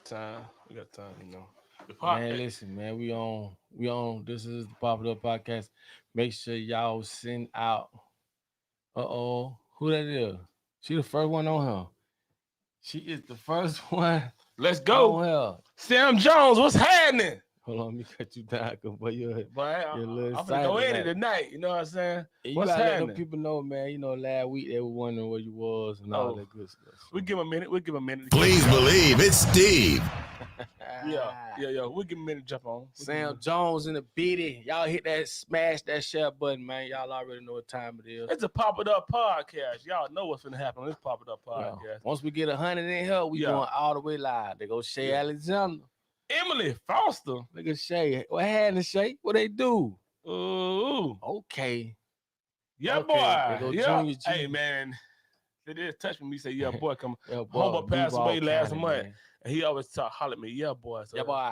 Time. We got time, you know. The Man, podcast. listen, man, we on. This is the Popular Podcast. Make sure y'all send out. Who that is? She the first one on her. She is the first one Let's go. on her. Sam Jones, what's happening? Hold on, let me cut you down, cause boy, Boy, you're a I, little I'm finna go excited in it tonight. tonight. You know what I'm saying? And you What's gotta let them happening? people know, man. Last week they were wondering where you was and all Oh, that good stuff. we give him a minute. We'll give him a minute to Please get on. believe it's Steve. Yeah, yeah. We'll give him a minute to jump on. Sam Jones in the beating. Y'all hit that smash that share button, man. Y'all already know what time it is. It's a Pop It Up podcast. Y'all know what's gonna happen on this Pop It Up Well, podcast. once we get 100 in here, we Yeah. going all the way live. They go Shay Yeah. Alexander. Emily Foster. Look at Shay. What happened, Shay? What they do? Ooh, Okay. yeah, Okay, they boy. go Yeah. Junior G. Hey, man. They did touch me. Say, yeah, boy, come. Yeah, Homeboy passed Duval away last County, month. man. And he always holler at me, yeah, boy. So Yeah, boy.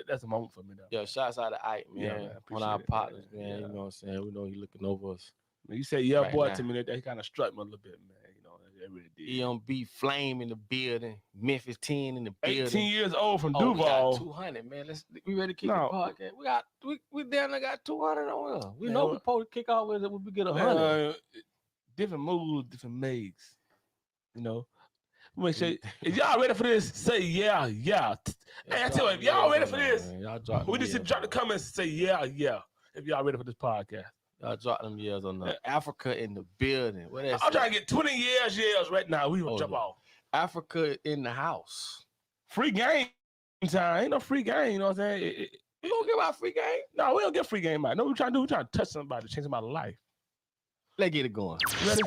that's a moment for me, though. Yo, shouts out to Ike, man. Yeah, man, One of appreciate our it, partners, man. man. Yeah. You know what I'm saying? We know he looking over us. When you say yeah, Right boy, now. to me, that kind of struck me a little bit, man. You know, that really did. EMB Flame in the building. Memphis 10 in the building. 18 years old from Oh, we got Duval. 200, man. We ready to kick No. the podcast. We down there got 200 on here. We Man, know what- we supposed to kick off with it when we get 100. Different moods, different makes. You know, make sure if y'all ready for this, say yeah, yeah. Hey, I tell you, if y'all ready for this, we just drop the comments and say yeah, yeah. If y'all ready for this podcast, Y'all drop them years on the Africa in the building. What that I'm say? trying to get 20 years right now. We gonna jump yeah. off. Africa in the house. Free game time. Ain't no free game. You know what I'm saying? We don't give out free game. No, we don't get free game out. No, we trying to do. We trying to touch somebody, change somebody's life. Let's get it going. You ready?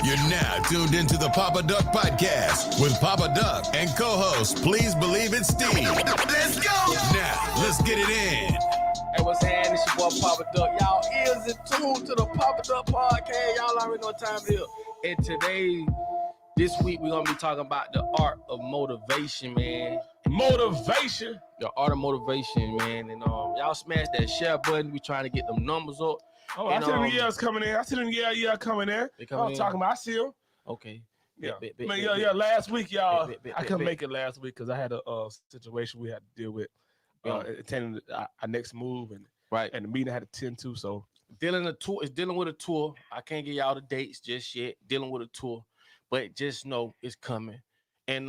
You're now tuned into the Papa Duck Podcast with Papa Duck and co-host Please Believe It's Steve. Let's go! Now, let's get it in. Hey, what's happening? It's your boy Papa Duck. Y'all ears in tune to the Papa Duck Podcast. Y'all already know what time it is. And today, this week, we're going to be talking about the art of motivation, man. Motivation. The art of motivation, man. And y'all smash that share button. We trying to get them numbers up. Oh, And, I see them years coming in. I see them yeah coming in. They coming I'm in? talking about. I see them. Okay. Yeah, Bet, man, bet, yeah. bet. Last week, y'all, Bet, I couldn't bet. make it last week because I had a situation we had to deal with, attending our next move, and Right. the meeting I had to attend to. So Dealing with a tour. I can't give y'all the dates just yet. Dealing with a tour, but just know it's coming. And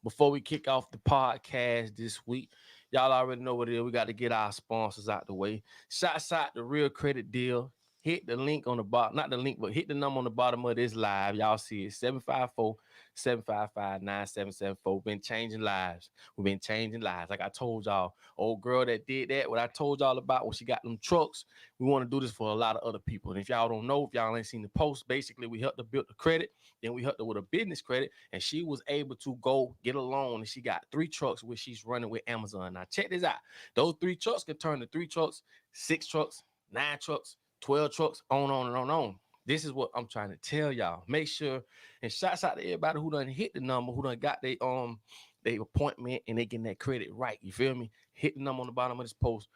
before we kick off the podcast this week, y'all already know what it is. We got to get our sponsors out the way. Shouts out the Real Credit Deal. Hit the link on the bottom, not the link, but hit the number on the bottom of this live. Y'all see it, 754-755-9774. Been changing lives. We've been changing lives. Like I told y'all, old girl that did that, what I told y'all about when she got them trucks, we want to do this for a lot of other people. And if y'all don't know, if y'all ain't seen the post, basically we helped her build the credit. Then we helped her with a business credit, and she was able to go get a loan. And she got 3 trucks, which she's running with Amazon. Now check this out. Those 3 trucks can turn to 3 trucks, 6 trucks, 9 trucks, 12 trucks, on and on. This is what I'm trying to tell y'all. Make sure, and shouts out to everybody who done hit the number, who done got their appointment, and they getting that credit right. You feel me? Hit the number on the bottom of this post.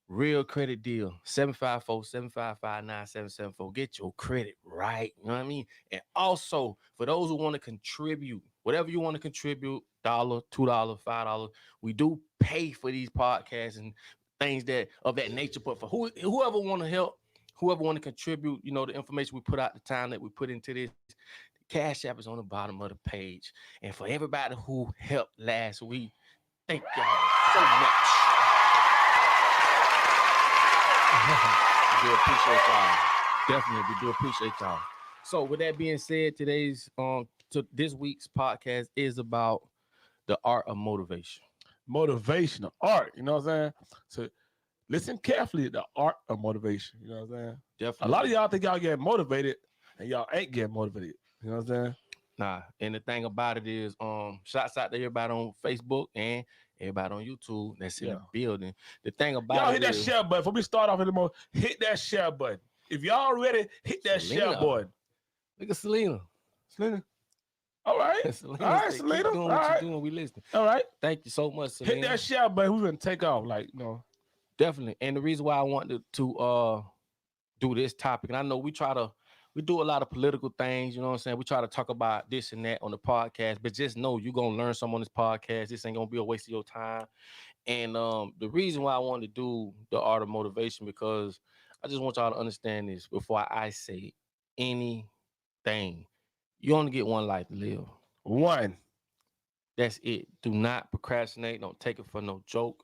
Real Credit Deal, 754-755-9774. Get your credit right. You know what I mean? And also, for those who want to contribute, whatever you want to contribute, $1, $2, $5, we do pay for these podcasts and things that of that nature. But for whoever want to help, whoever want to contribute, you know, the information we put out, the time that we put into this, the Cash App is on the bottom of the page. And for everybody who helped last week, thank y'all so much. We do appreciate y'all. Definitely, we do appreciate y'all. So with that being said, this week's podcast is about the art of motivation. motivational art. You know what I'm saying? So listen carefully to the art of motivation. You know what I'm saying? Definitely. A lot of y'all think y'all get motivated and y'all ain't getting motivated. You know what I'm saying? Nah, and the thing about it is, shouts out to everybody on Facebook and everybody on YouTube that's in the building. The thing about y'all it hit that is, share button. Before we start off anymore, hit that share button. If y'all ready, hit that share button. Look at Selena. All right. Selena, All right, keep Selena. doing All what right. you're doing. We listening. All right. Thank you so much, Selena. Hit that share button. We're gonna take off. Like, you know. Definitely. And the reason why I wanted to do this topic, and I know we try to we do a lot of political things, you know what I'm saying? We try to talk about this and that on the podcast, but just know you're gonna learn something on this podcast. This ain't gonna be a waste of your time. And the reason why I wanted to do the art of motivation, because I just want y'all to understand this before I say anything. You only get one life to live. One. That's it. Do not procrastinate. Don't take it for no joke.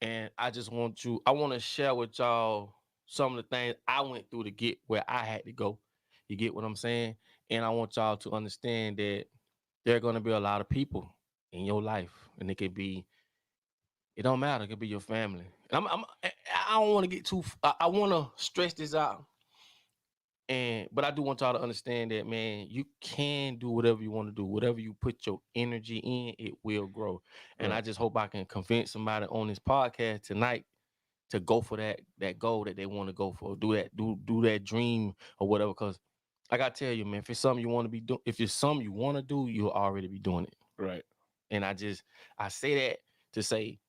And I want to share with y'all some of the things I went through to get where I had to go. You get what I'm saying? And I want y'all to understand that there are going to be a lot of people in your life, and it don't matter. It could be your family. And I don't want to get too, I want to stress this out. But I do want y'all to understand that, man, you can do whatever you want to do. Whatever you put your energy in, it will grow. And Right. I just hope I can convince somebody on this podcast tonight to go for that goal that they want to go for. Do that dream or whatever. Because I gotta tell you, man, if it's something you want to be doing, if it's something you want to do, you'll already be doing it. Right. And I say that to say,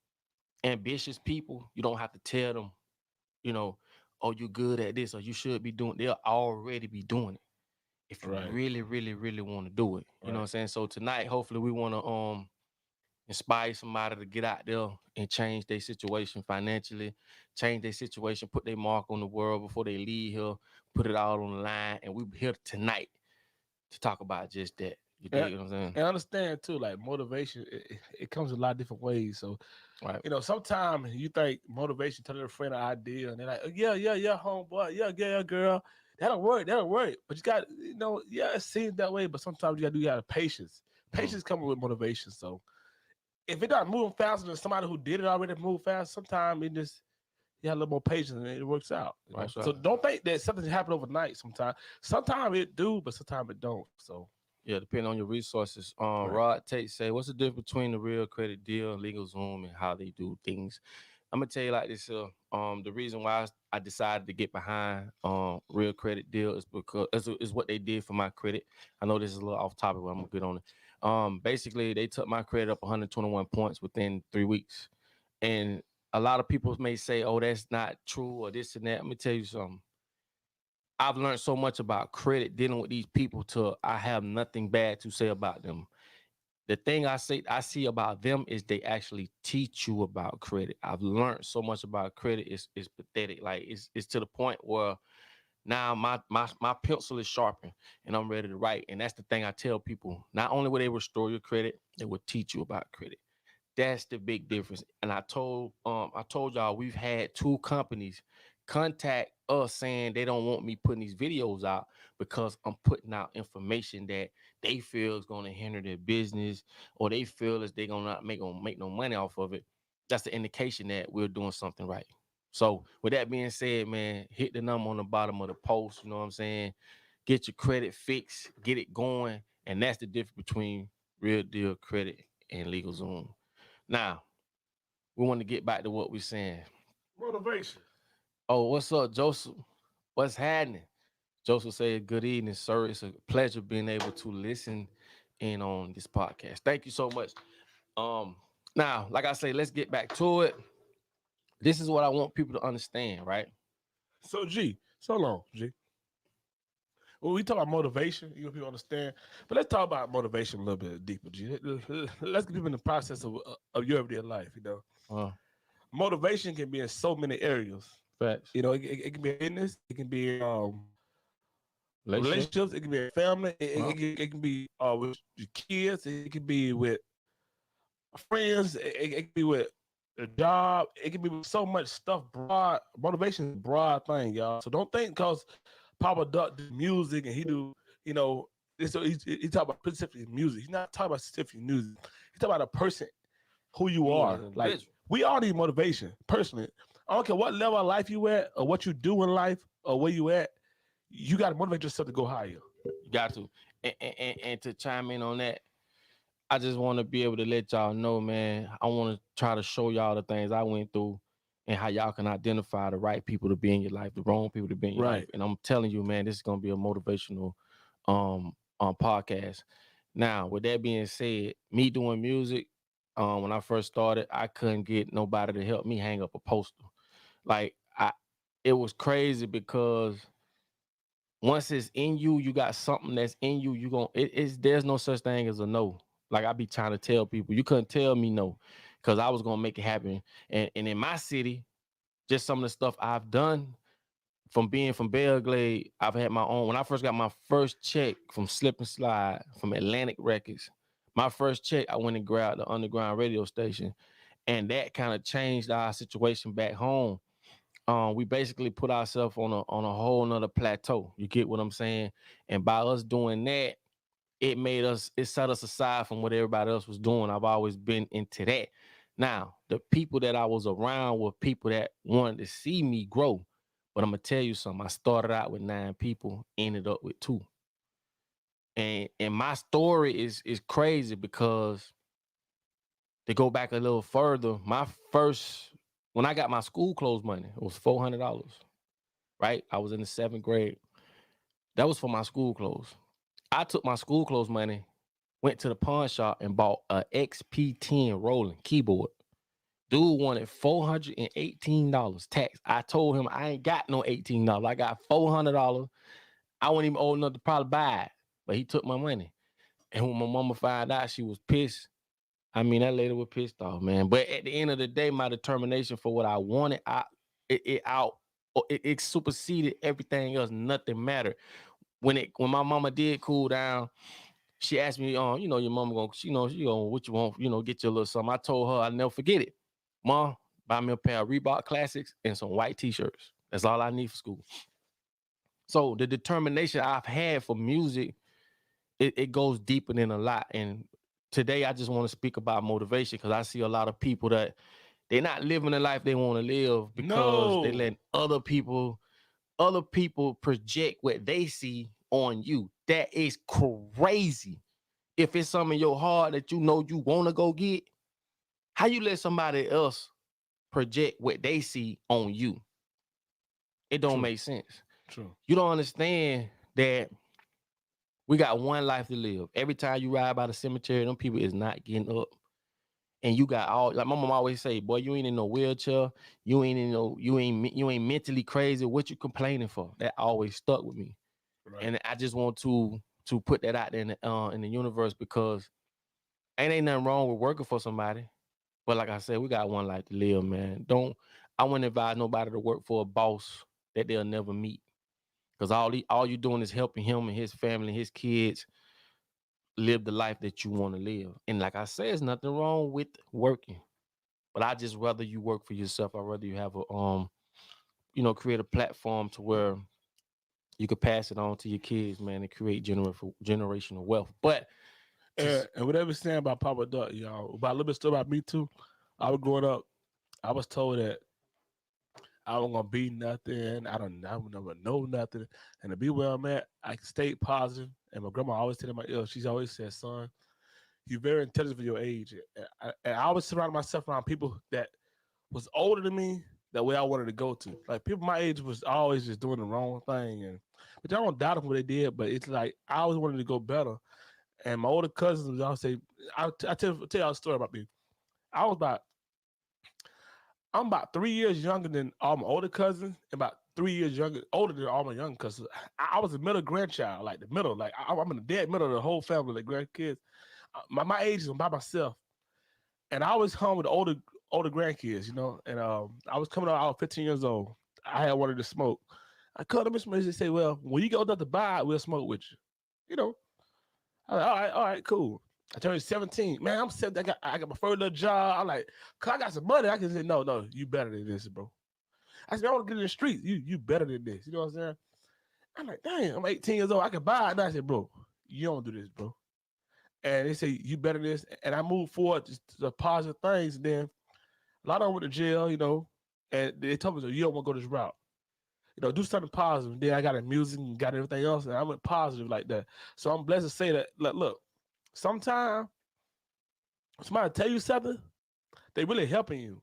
ambitious people, you don't have to tell them, you know, oh, you're good at this or you should be doing. They'll already be doing it if you Right. really, really, really want to do it. You know what Right. I'm saying? So tonight, hopefully, we want to inspire somebody to get out there and change their situation financially, change their situation, put their mark on the world before they leave here, put it all on the line. And we're here tonight to talk about just that. You And, dig what I'm saying? and understand too, like motivation, it comes in a lot of different ways. So, Right. sometimes you think motivation, telling a friend an idea, and they're like, oh, yeah, homeboy, yeah, girl, that'll work. But you got, it seems that way, but sometimes you got to have patience. Mhm. Patience comes with motivation. So, if it not moving faster than somebody who did it already move fast, sometimes you have a little more patience and it works out. Right. So don't think that something happened overnight. Sometimes it do, but sometimes it don't. So Yeah, depending on your resources. right. Rod Tate say, what's the difference between the real credit deal, legal Zoom, and how they do things? I'm gonna tell you like this. The reason why I decided to get behind real credit deal is because is what they did for my credit. I know this is a little off topic, but I'm gonna get on it. Basically, they took my credit up 121 points within 3 weeks, and a lot of people may say, "Oh, that's not true," or this and that. Let me tell you something. I've learned so much about credit dealing with these people till I have nothing bad to say about them. The thing I see about them is they actually teach you about credit. I've learned so much about credit. It's pathetic. Like it's to the point where now my pencil is sharpened and I'm ready to write. And that's the thing I tell people. Not only will they restore your credit, they will teach you about credit. That's the big difference. And I told y'all we've had two companies contact us saying they don't want me putting these videos out because I'm putting out information that they feel is going to hinder their business or they feel is they're gonna make no money off of it. That's the indication that we're doing something right. So with that being said, man, hit the number on the bottom of the post. You know what I'm saying? Get your credit fixed, get it going, and that's the difference between real deal credit and legal Zoom. Now, we want to get back to what we're saying. Motivation. Oh, what's up, Joseph? What's happening? Joseph said, good evening, sir. It's a pleasure being able to listen in on this podcast. Thank you so much. Um, Now, like I say, let's get back to it. This is what I want people to understand, right? So G, so long, G. When we talk about motivation, people understand. But let's talk about motivation a little bit deeper, G. Let's get people in the process of your everyday life. Uh, Motivation can be in so many areas. Facts. It can be business, it can be Relationship. relationships, it can be a family, Uh, it can be with your kids, it can be with friends, it can be with a job, it can be with so much stuff. Broad motivation is a broad thing, y'all. So don't think because Papa Duck do music and he do, you know, so he talk about specifically music. He's not talking about specific music. He's talking about a person, who you are. Like we all need motivation. Personally, I don't care what level of life you at or what you do in life or where you at. You got to motivate yourself to go higher. you got to. And to chime in on that, I just want to be able to let y'all know, man. I want to try to show y'all the things I went through and how y'all can identify the right people to be in your life, the wrong people to be in your life. And I'm telling you, man, this is gonna be a motivational podcast. Now, with that being said, me doing music, when I first started, I couldn't get nobody to help me hang up a poster. Like it was crazy because once it's in you, you got something that's in you. You gonna there's no such thing as a no. Like I be trying to tell people, you couldn't tell me no, because I was gonna make it happen. And in my city, just some of the stuff I've done from being from Belgrade, I've had my own. When I first got my first check from Slip and Slide from Atlantic Records, my first check, I went and grabbed the underground radio station, and that kind of changed our situation back home. We basically put ourselves on a whole nother plateau. You get what I'm saying? And by us doing that, it set us aside from what everybody else was doing. I've always been into that. Now, the people that I was around were people that wanted to see me grow. But I'm gonna tell you something. I started out with 9 people, ended up with 2. And my story is crazy because to go back a little further, when I got my school clothes money, it was $400. Right? I was in the 7th grade. That was for my school clothes. I took my school clothes money, went to the pawn shop and bought a XP10 Roland keyboard. Dude wanted $418 tax. I told him I ain't got no $18. I got $400. I wasn't even old enough to probably buy it, but he took my money. And when my mama found out, she was pissed. I mean, that lady was pissed off, man. But at the end of the day, my determination for what I wanted, it superseded everything else. Nothing mattered. When my mama did cool down, she asked me, your mama gonna, she gonna what you want, get you a little something. I told her I'll never forget it. Mom, buy me a pair of Reebok Classics and some white t-shirts. That's all I need for school. So the determination I've had for music, it goes deeper than a lot. And today I just want to speak about motivation because I see a lot of people that they're not living the life they want to live because they let other people project what they see on you. That is crazy. If it's something in your heart that you know you want to go get, how you let somebody else project what they see on you? It don't make sense. True. You don't understand that we got one life to live. Every time you ride by the cemetery, them people is not getting up. And you got like my mom always say, boy, you ain't in no wheelchair. You ain't mentally crazy. What you complaining for? That always stuck with me. Right. And I just want to put that out there in the universe because ain't nothing wrong with working for somebody. But like I said, we got one life to live, man. I wouldn't advise nobody to work for a boss that they'll never meet. Because all you doing is helping him and his family and his kids live the life that you want to live. And like I said, there's nothing wrong with working. But I just rather you work for yourself. I'd rather you have a create a platform to where you could pass it on to your kids, man, and create generational wealth. But and whatever you're saying about Papa Duck, y'all, about a little bit story about me too. I was growing up, I was told that I wasn't gonna be nothing. I would never know nothing. And to be where I'm at, I stayed positive. And my grandma always said in my ear, she's always said, son, you're very intelligent for your age. And I always surrounded myself around people that was older than me, that way I wanted to go to. Like people my age was always just doing the wrong thing. But I don't doubt them what they did, but it's like I always wanted to go better. And my older cousins, I'll say, I tell y'all a story about me. I'm about 3 years younger than all my older cousins, and about 3 years older than all my young cousins. I was a middle grandchild, like the middle. Like I'm in the dead middle of the whole family, like grandkids. My age is by myself, and I was home with the older grandkids, And I was coming out. I was 15 years old. I had wanted to smoke. I called them and they say, "Well, when you get old enough to buy it, we'll smoke with you." I was like, all right, cool. I turned 17. Man, I'm 17. I got my first little job. I'm like, cause I got some money. I can say, no, you better than this, bro. I said, I want to get in the streets. You better than this. You know what I'm saying? I'm like, damn, I'm 18 years old. I can buy it. And I said, bro, you don't do this, bro. And they say, you better than this. And I moved forward to the positive things. And then a lot of them went to jail, and they told me, so you don't want to go this route. Do something positive. And then I got in music and got everything else. And I went positive like that. So I'm blessed to say that, look, sometimes somebody tell you something, they really helping you.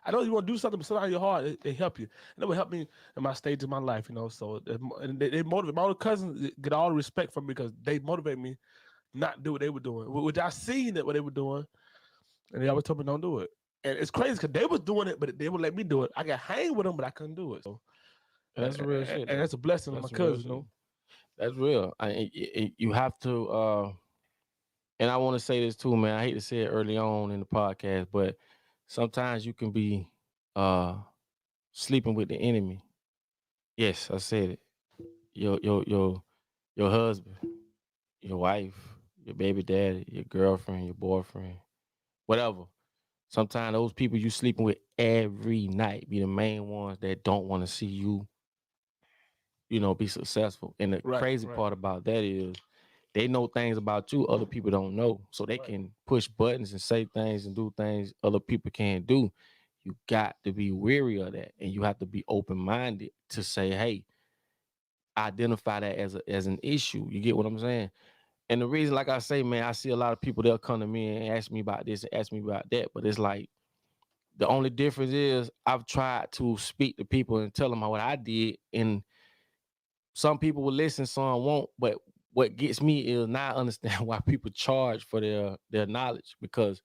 I know you want to do something, but sometimes your heart, they help you. And that would help me in my stage of my life, So they motivate. My older cousins get all the respect from me because they motivate me not to do what they were doing, which I seen that what they were doing, and they always told me don't do it. And it's crazy because they was doing it, but they would let me do it. I got hang with them, but I couldn't do it. So That's real shit. And that's a blessing of my cousin, you know. That's real. You have to, and I want to say this too, man. I hate to say it early on in the podcast, but sometimes you can be sleeping with the enemy. Yes, I said it. Your husband, your wife, your baby daddy, your girlfriend, your boyfriend, whatever. Sometimes those people you sleeping with every night be the main ones that don't want to see you, be successful. And the crazy part about that is they know things about you other people don't know. So they can push buttons and say things and do things other people can't do. You got to be weary of that. And you have to be open-minded to say, hey, identify that as an issue. You get what I'm saying? And the reason, like I say, man, I see a lot of people, they'll come to me and ask me about this and ask me about that. But it's like, the only difference is I've tried to speak to people and tell them what I did. And some people will listen, some won't. But what gets me is now I understand why people charge for their knowledge. Because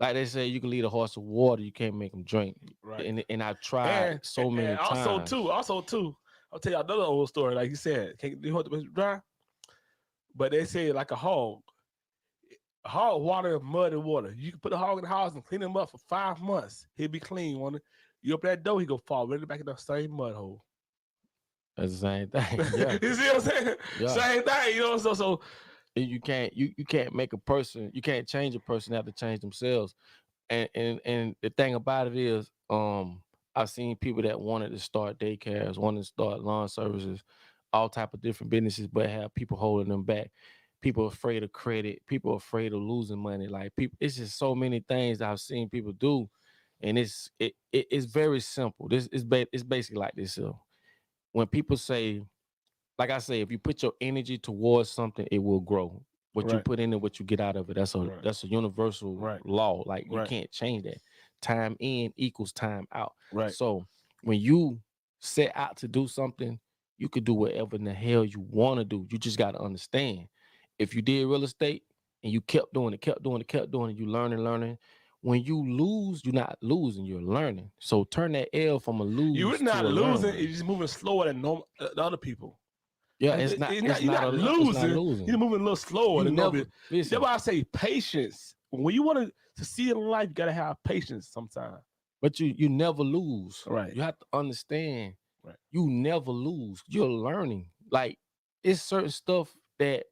like they say, you can lead a horse with water, you can't make them drink. Right. And I've tried so many times. Also too, I'll tell you another old story. Like you said, can't do horse dry. But they say like a hog water, mud and water. You can put a hog in the house and clean him up for 5 months. He'll be clean. You open that door, he go fall right back in the same mud hole. That's the same thing. Yeah. You see what I'm saying? Yeah. Same thing, so you can't make a person, you can't change a person, they have to change themselves. And the thing about it is, I've seen people that wanted to start daycares, wanted to start lawn services, all type of different businesses, but have people holding them back. People afraid of credit, people afraid of losing money. Like people, it's just so many things I've seen people do, and it's very simple. It's basically like this. When people say, like I say, if you put your energy towards something, it will grow. What you put in and what you get out of it. That's a universal law. Like you can't change that. Time in equals time out. Right. So when you set out to do something, you could do whatever in the hell you want to do. You just got to understand. If you did real estate and you kept doing it, you learning. When you lose, you're not losing, you're learning. So turn that L from a lose. You're not losing, it's just moving slower than the other people. Yeah, it's not losing. You're moving a little slower than other. That's why I say patience. When you want to see in life, you gotta have patience sometimes. But you never lose. Right. You have to understand. Right. You never lose. You're learning. Like it's certain stuff that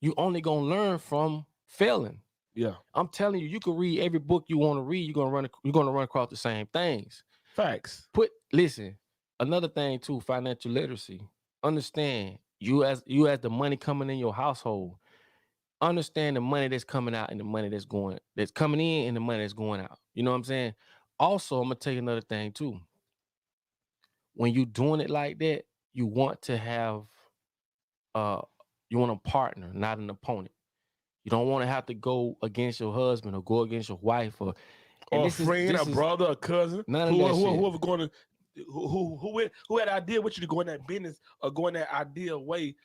you only gonna learn from failing. Yeah. I'm telling you, you can read every book you want to read. You're gonna run across the same things. Facts. Listen, another thing too, financial literacy. Understand you as the money coming in your household. Understand the money that's coming out and the money that's coming in and the money that's going out. You know what I'm saying? Also, I'm gonna tell you another thing too. When you're doing it like that, you want to have you want a partner, not an opponent. You don't want to have to go against your husband or go against your wife or a friend, a brother, a cousin, whoever going to who had an idea with you to go in that business or go in that ideal way.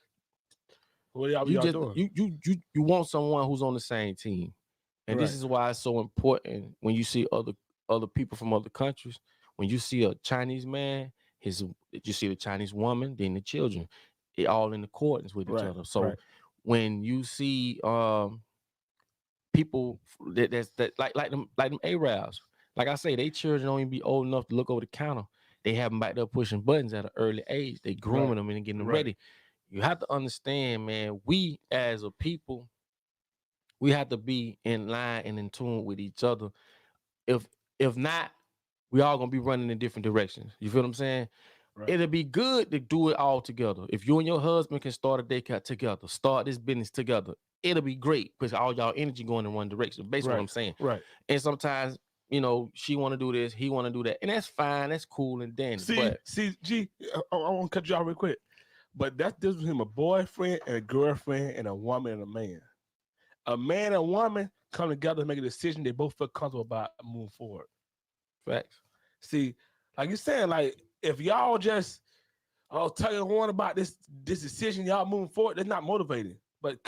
What y'all doing? You want someone who's on the same team, and this is why it's so important when you see other people from other countries. When you see a Chinese man, you see the Chinese woman, then the children, it all in accordance with each other. So when you see people that like them Arabs, like I say, they children don't even be old enough to look over the counter. They have them back there pushing buttons at an early age. They grooming them and getting them ready. You have to understand, man, we as a people, we have to be in line and in tune with each other. If not, we all gonna be running in different directions. You feel what I'm saying? Right. It'll be good to do it all together. If you and your husband can start a daycare together, start this business together, it'll be great because all y'all energy going in one direction. Basically what I'm saying. Right. And sometimes, she want to do this, he want to do that. And that's fine. That's cool and dandy. I want to cut you off real quick. But that's difference between a boyfriend and a girlfriend and a woman and a man. A man and a woman come together and make a decision they both feel comfortable about moving forward. Facts. See, like you're saying, like, if y'all just telling one about this decision, y'all moving forward, that's not motivating. But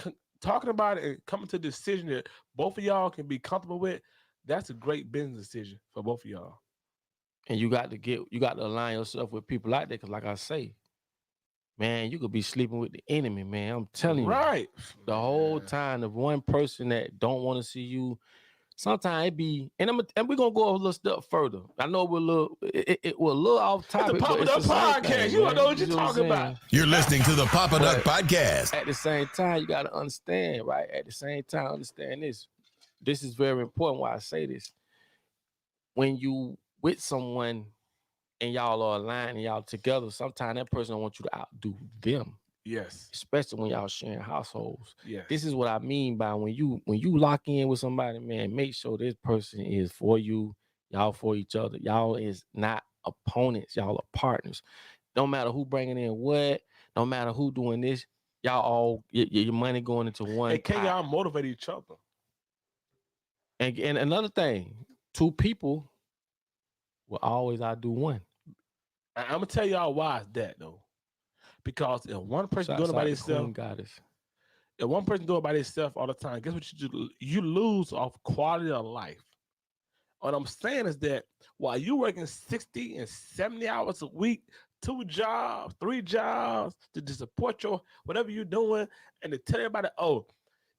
talking about it and coming to a decision that both of y'all can be comfortable with, that's a great business decision for both of y'all. And you got to align yourself with people like that. Because like I say, man, you could be sleeping with the enemy, man. I'm telling you. Right. The whole time, the one person that don't want to see you, sometimes it be, and we're gonna go a little step further. I know we're a little, we're a little off topic, it's the but Papa it's the Duck same podcast. thing, You man. don't know what You you're know talking I'm about. saying? You're listening to the Papa Duck But Podcast. At the same time, you gotta understand, right? At the same time, understand this. This is very important. Why I say this: when you with someone and y'all are aligned and y'all together, sometimes that person don't want you to outdo them. Yes. Especially when y'all sharing households. Yes. This is what I mean by when you lock in with somebody, man, make sure this person is for you, y'all for each other. Y'all is not opponents, y'all are partners. Don't matter who bringing in what, don't matter who doing this, y'all all your money going into one And can pot. y'all motivate each other? And another thing, two people will always outdo one. I'm gonna tell y'all why it's that though. Because if one person doing it by themselves, if one person doing it by themselves all the time, guess what you do? You lose off quality of life. What I'm saying is that while you working 60 and 70 hours a week, 2 jobs, 3 jobs to support your whatever you're doing, and to tell everybody, oh,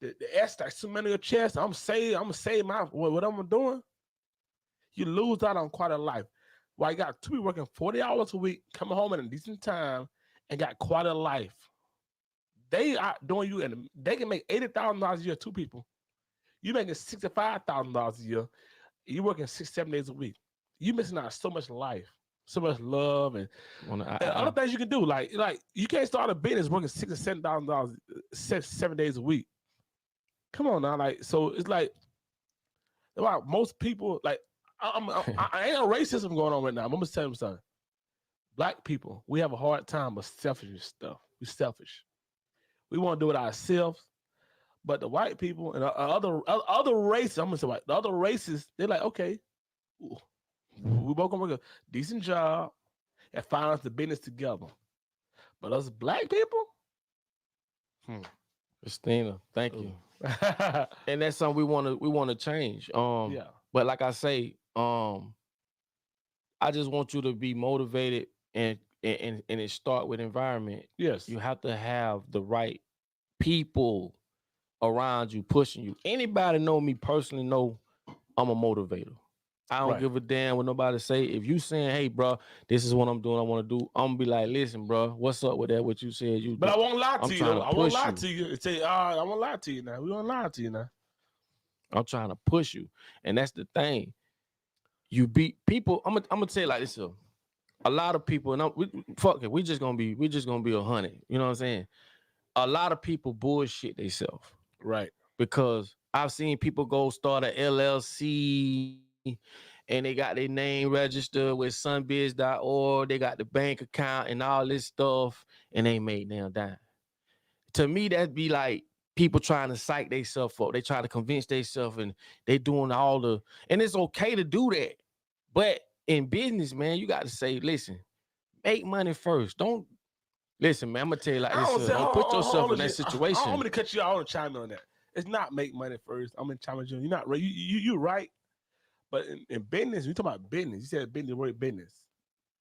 the S starts too many on your chest. I'm gonna save my what I'm doing. You lose out on quality of life. While you got 2 people working 40 hours a week, coming home at a decent time, and got quality of life. They are doing you, and they can make $80,000 a year. 2 people, you making $65,000 a year. You working 6, 7 days a week. You missing out so much life, so much love, and other things you can do. Like you can't start a business working $6,000 or $7,000 7 days a week. Come on now, like so it's like most people like I ain't no racism going on right now. I'm gonna tell you something. Black people, we have a hard time with selfish stuff. We selfish. We want to do it ourselves. But the white people and other races, I'm gonna say white, the other races, they're like, okay, we both gonna work a decent job and finance the business together. But us black people, Christina, thank you. And that's something we want to change. Yeah. But like I say, I just want you to be motivated and it start with environment. Yes. You have to have the right people around you pushing you. Anybody know me personally know I'm a motivator. I don't give a damn what nobody say. If you saying, hey, bro, this is what I'm doing, I want to do, I'm going to be like, listen, bro, what's up with that, what you said you do? But I won't lie to you, though. I won't lie to you. Say, I won't lie to you now. We won't lie to you now. I'm trying to push you. And that's the thing. You beat people. I'm gonna tell you like this. A lot of people, and we just gonna be 100. You know what I'm saying? A lot of people bullshit themselves. Right. Because I've seen people go start an LLC and they got their name registered with sunbiz.org. They got the bank account and all this stuff, and they made now dime. To me, that'd be like people trying to psych themselves up. They try to convince themselves, and they doing all the, and it's okay to do that. But in business, man, you got to say, listen, make money first. Don't listen, man. I'm gonna tell you like this. Don't put yourself in that situation. I'm gonna cut you out and chime in on that. It's not make money first. I'm gonna chime in. You're not right. You're right. But in business, we talk about business. You said business, the word business.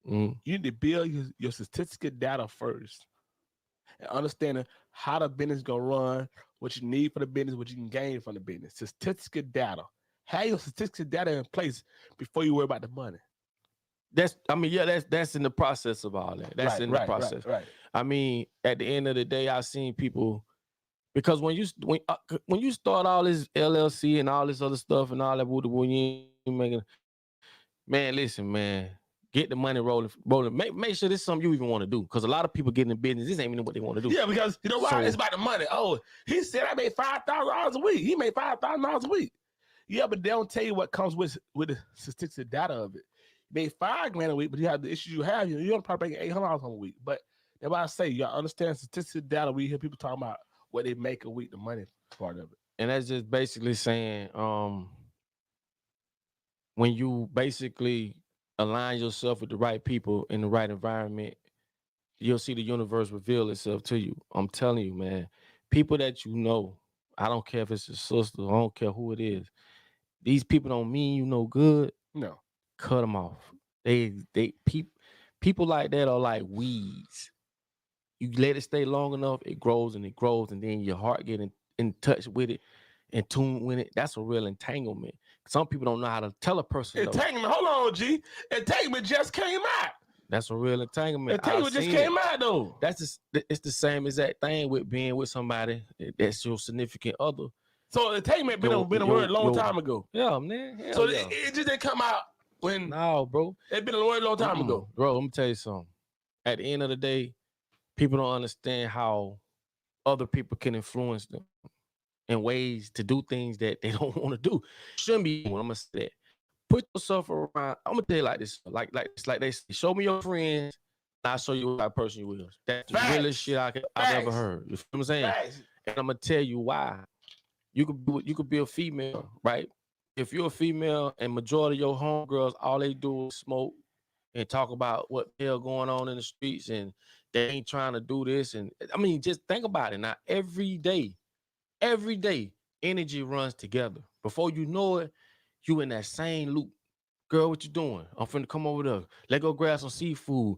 You need to build your statistical data first, and understanding how the business gonna run, what you need for the business, what you can gain from the business. Statistical data. Have your statistical data in place before you worry about the money. That's in the process of all that. That's in the process. Right. I mean, at the end of the day, I've seen people, because when you start all this LLC and all this other stuff and all that, when you making, man, listen, man, get the money rolling. Make sure this is something you even want to do, because a lot of people get in the business, this ain't even what they want to do. Yeah, because you know why? It's about the money. Oh, he said I made $5,000 a week. He made $5,000 a week. Yeah, but they don't tell you what comes with the statistical data of it. You made $5,000 a week, but you have the issues you have. You're probably making $800 a week. But that's why I say you gotta understand statistical data. We hear people talking about what they make a week, the money part of it. And that's just basically saying, when you basically align yourself with the right people in the right environment, you'll see the universe reveal itself to you. I'm telling you, man. People that you know, I don't care if it's your sister, I don't care who it is. These people don't mean you no good. No. Cut them off. People like that are like weeds. You let it stay long enough, it grows, and then your heart get in touch with it, in tune with it. That's a real entanglement. Some people don't know how to tell a person. Entanglement. Hold on, G. Entanglement just came out. That's a real entanglement. Entanglement just came out though. It's the same exact thing with being with somebody that's your significant other. So entanglement been a word a long time ago. Yeah, man. So it just didn't come out when. No, bro. It been a word a long time ago, bro. Let me tell you something. At the end of the day, people don't understand how other people can influence them in ways to do things that they don't want to do. Shouldn't be. I'm gonna say that. Put yourself around. I'm gonna tell you like this. Like they say, show me your friends, and I'll show you what type of person you is. That's the realest shit I've ever heard. You feel what I'm saying? Facts. And I'm gonna tell you why. You could be a female, right? If you're a female and majority of your homegirls, all they do is smoke and talk about what the hell going on in the streets, and they ain't trying to do this. And I mean, just think about it. Now, every day, energy runs together. Before you know it, you in that same loop. Girl, what you doing? I'm finna come over there. Let's go grab some seafood.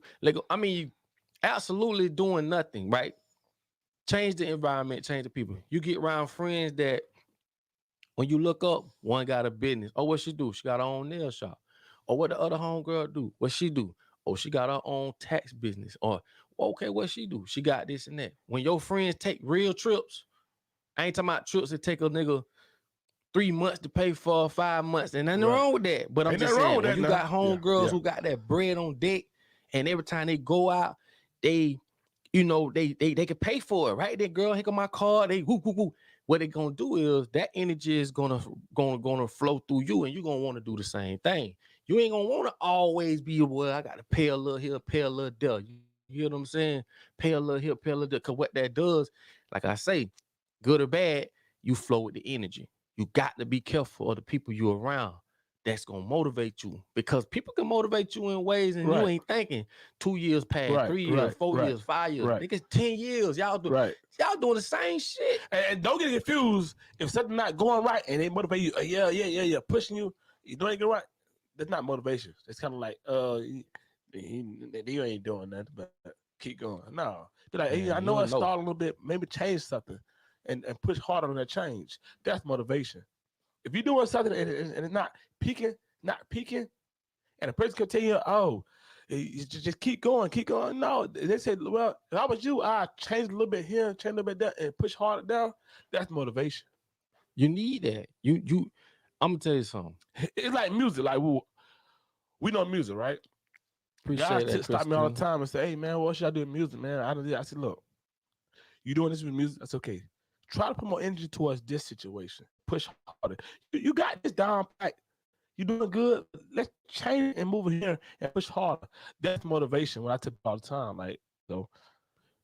I mean, absolutely doing nothing, right? Change the environment, change the people. You get around friends that when you look up, one got a business. Oh, what she do? She got her own nail shop. Or what the other homegirl do? What she do? Oh, she got her own tax business. Or, okay, what she do? She got this and that. When your friends take real trips, I ain't talking about trips that take a nigga 3 months to pay for 5 months. And nothing wrong with that. But I'm just saying, when you got homegirls who got that bread on deck, and every time they go out, they can pay for it, right? That girl, here come my car, they whoop, whoop, whoop. What they gonna do is that energy is gonna flow through you, and you're gonna want to do the same thing. You ain't gonna want to always be, well, I gotta pay a little here, pay a little there. You hear what I'm saying? Pay a little here, pay a little there. Cause what that does, like I say, good or bad, you flow with the energy. You got to be careful of the people you're around that's gonna motivate you, because people can motivate you in ways and you ain't thinking. 2 years past, 3 years, 4 years, 5 years, niggas 10 years. Y'all doing the same shit. And don't get confused if something not going right and they motivate you. Yeah, pushing you. You don't get right. That's not motivation. It's kind of like you ain't doing nothing, but keep going. No, be like, hey, I know I stalled a little bit. Maybe change something and push harder on that change. That's motivation. If you're doing something and it's not peaking, and a person can tell you, oh, you just keep going. No, they said, well, if I was you, I'd change a little bit here, change a little bit there, and push harder down. That's motivation. You need that. I'm gonna tell you something. It's like music. Like we know music, right? Appreciate guys stop me all the time and say, hey, man, what should I do with music, man? I said, look, you doing this with music? That's okay. Try to put more energy towards this situation. Push harder. You got this down pat. You doing good. Let's change and move here and push harder. That's motivation. When I tell all the time, like, so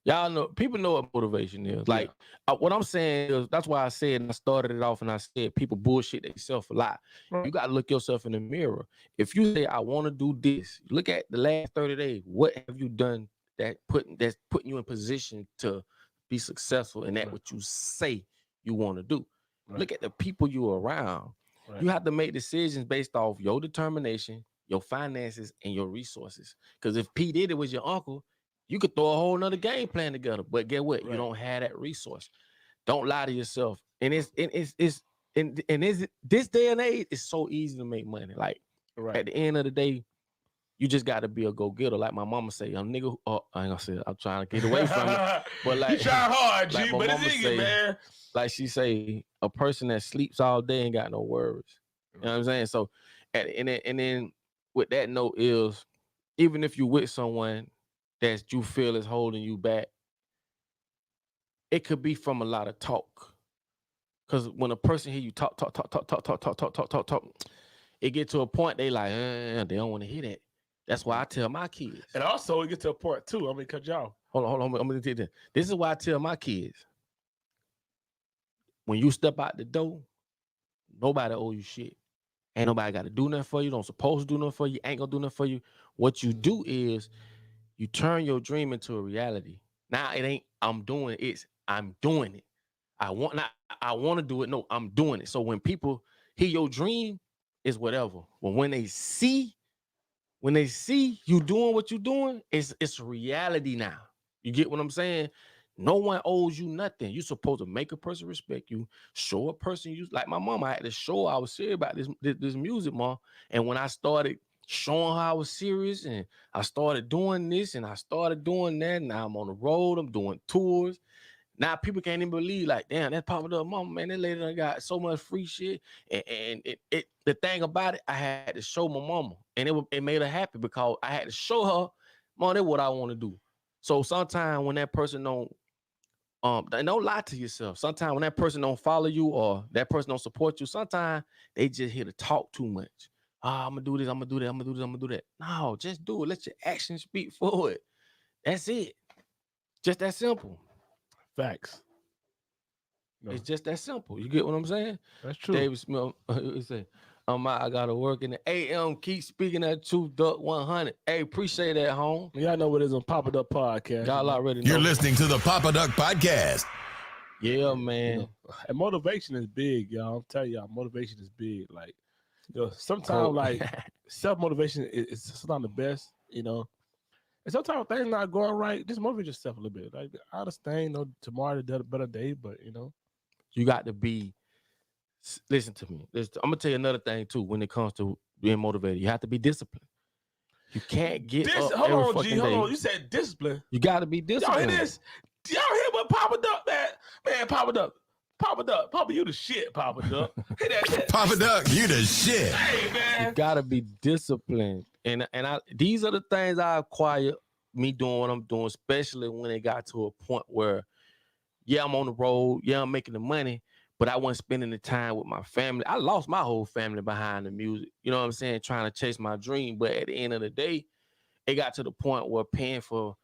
y'all know, people know what motivation is. Like, what I'm saying is, that's why I said, and I started it off, and I said people bullshit themselves a lot. Right. You got to look yourself in the mirror. If you say, I want to do this, look at the last 30 days. What have you done that's putting you in position to be successful in that what you say you want to do? Right. Look at the people you're around. Right. You have to make decisions based off your determination, your finances, and your resources. Because if P. Diddy was your uncle, you could throw a whole nother game plan together. But get what? Right. You don't have that resource. Don't lie to yourself. And this day and age, it's so easy to make money. Like, at the end of the day, you just got to be a go-getter. Like my mama say, a nigga, I ain't gonna say it. I'm trying to get away from it. But like, you trying hard, G, like but it's in you, man. Like she say, a person that sleeps all day ain't got no worries. You know what I'm saying? So, and then with that note is, even if you with someone that you feel is holding you back, it could be from a lot of talk. Because when a person hear you talk, it get to a point they like, they don't want to hear that. That's why I tell my kids. And also, it gets to a point too. I'm gonna cut y'all. Hold on. I'm gonna tell you this. This is why I tell my kids: when you step out the door, nobody owe you shit. Ain't nobody got to do nothing for you. Don't supposed to do nothing for you. Ain't gonna do nothing for you. What you do is you turn your dream into a reality. Now it ain't I'm doing it. It's I'm doing it. I want to do it. No, I'm doing it. So when people hear your dream, it's whatever. But when they see when they see you doing what you're doing, it's reality now. You get what I'm saying? No one owes you nothing. You're supposed to make a person respect you, show a person you like my mom. I had to show her I was serious about this music, mom. And when I started showing her I was serious and I started doing this and I started doing that, now I'm on the road, I'm doing tours. Now people can't even believe, like, damn, that popped up, mama, man. That lady done got so much free shit. And the thing about it, I had to show my mama, and it made her happy because I had to show her, mom, that's what I want to do. So sometimes when that person don't lie to yourself. Sometimes when that person don't follow you or that person don't support you, sometimes they just here to talk too much. I'm gonna do this, I'm gonna do that, I'm gonna do this, I'm gonna do that. No, just do it. Let your actions speak for it. That's it. Just that simple. Facts. No. It's just that simple. You get what I'm saying? That's true. David Smith, he said, I gotta work in the AM. Keep speaking that truth, Duck 100. Hey, appreciate that, home. Y'all know what it is on Papa Duck Podcast. Y'all already know. You're listening to the Papa Duck Podcast. Yeah, man. You know, and motivation is big, y'all. I'm telling y'all, motivation is big. Like, sometimes like self-motivation is sometimes the best, And sometimes things not going right, just motivate yourself a little bit. Like, I understand, tomorrow is a better day, but you got to be. Listen to me. I'm gonna tell you another thing too. When it comes to being motivated, you have to be disciplined. You can't get up hold every on, fucking G. Hold day. on. You said discipline. You got to be disciplined. Y'all hear this? Y'all hear what Papa Duck, man, Papa Duck. Papa, you the shit, Papa Duck. Hit that shit. Papa Duck, you the shit. Hey, man. You gotta be disciplined, and these are the things I acquired me doing what I'm doing, especially when it got to a point where, yeah, I'm on the road, yeah, I'm making the money, but I wasn't spending the time with my family. I lost my whole family behind the music. You know what I'm saying? Trying to chase my dream, but at the end of the day, it got to the point where paying for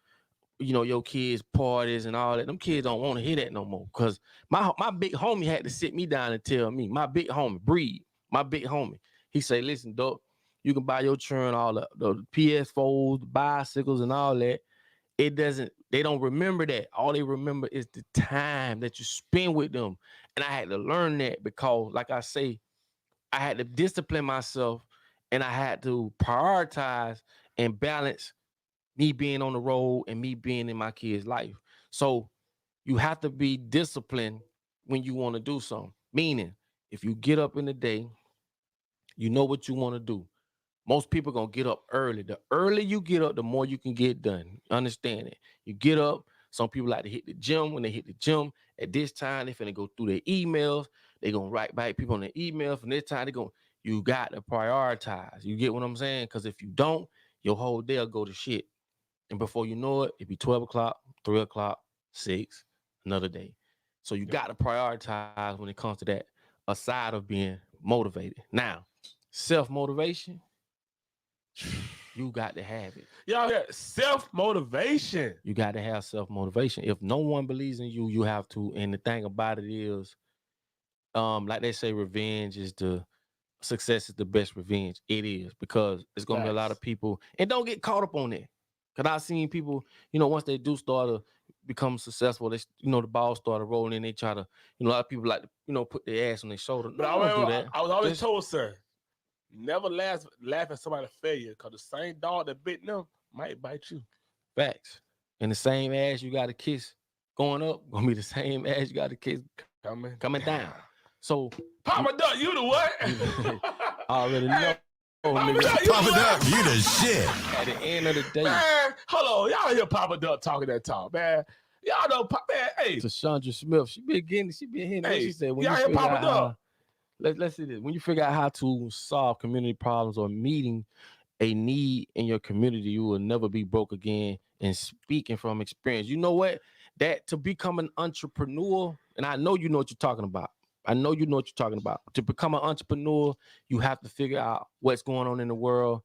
your kids' parties and all that. Them kids don't want to hear that no more. Cause my big homie had to sit me down and tell me, my big homie, Breed, my big homie. He say, listen, Doc, you can buy your children all the PS4s, the bicycles, and all that. They don't remember that. All they remember is the time that you spend with them. And I had to learn that because, like I say, I had to discipline myself and I had to prioritize and balance me being on the road and me being in my kid's life. So you have to be disciplined when you want to do something. Meaning, if you get up in the day, you know what you want to do. Most people going to get up early. The earlier you get up, the more you can get done. Understand it. You get up. Some people like to hit the gym. When they hit the gym, at this time, they're finna go through their emails. They're going to write back people on their emails. From this time, you got to prioritize. You get what I'm saying? Because if you don't, your whole day will go to shit. And before you know it, it'd be 12 o'clock, 3 o'clock, 6, another day. So you got to prioritize when it comes to that, aside of being motivated. Now, self-motivation, you got to have it. Y'all hear self-motivation. You got to have self-motivation. If no one believes in you, you have to. And the thing about it is, like they say, success is the best revenge. It is, because it's going to be a lot of people. And don't get caught up on it. Because I've seen people, once they do start to become successful, they, the ball started rolling and they try to, a lot of people like to, put their ass on their shoulder. But I was always told, sir, never laugh at somebody's failure, because the same dog that bit them might bite you. Facts. And the same ass you got to kiss going up, going to be the same ass you got to kiss coming down. So, Papa Duck, you the what? I already know. Papa Duck, you the shit. At the end of the day. Man, hold on. Y'all hear Papa Duck talking that talk, man. Y'all know, man, hey. To Chandra Smith, she been hitting. Hey, she said, when y'all hear Papa Duck. Let's see this. When you figure out how to solve community problems or meeting a need in your community, you will never be broke again. And speaking from experience, you know what? That to become an entrepreneur, and I know you know what you're talking about. To become an entrepreneur, you have to figure out what's going on in the world,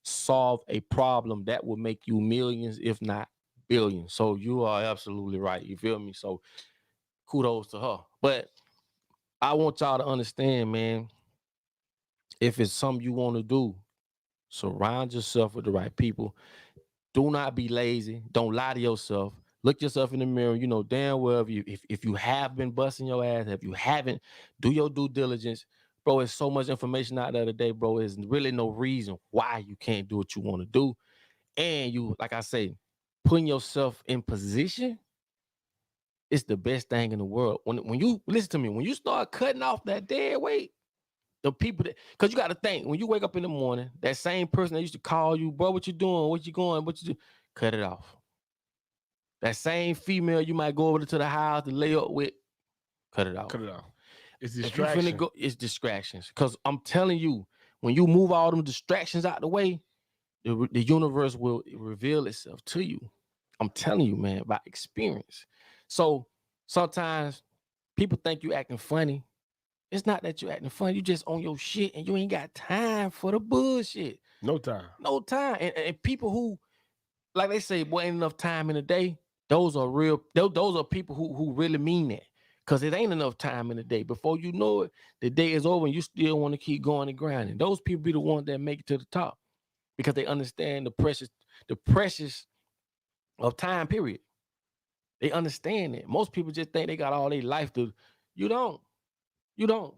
solve a problem that will make you millions, if not billions. So you are absolutely right. You feel me? So kudos to her. But I want y'all to understand, man, if it's something you want to do, surround yourself with the right people. Do not be lazy. Don't lie to yourself. Look yourself in the mirror. You know damn well if you have been busting your ass, if you haven't, do your due diligence. Bro, it's so much information out there today, bro. There's really no reason why you can't do what you want to do. And you, like I say, putting yourself in position is the best thing in the world. When you listen to me, when you start cutting off that dead weight, the people that, because you got to think, when you wake up in the morning, that same person that used to call you, bro, what you doing? What you going? What you do? Cut it off. That same female you might go over to the house to lay up with, cut it off. Cut it off. It's If distraction. you finna go, it's distractions. Because I'm telling you, when you move all them distractions out the way, the universe will reveal itself to you. I'm telling you, man, by experience. So sometimes people think you acting funny. It's not that you acting funny. You just on your shit and you ain't got time for the bullshit. No time. No time. And people who, like they say, boy, ain't enough time in the day. Those are real. Those are people who really mean that. Because it ain't enough time in the day. Before you know it, the day is over and you still want to keep going and grinding. Those people be the ones that make it to the top because they understand the precious of time period. They understand it. Most people just think they got all their life to. You don't. You don't.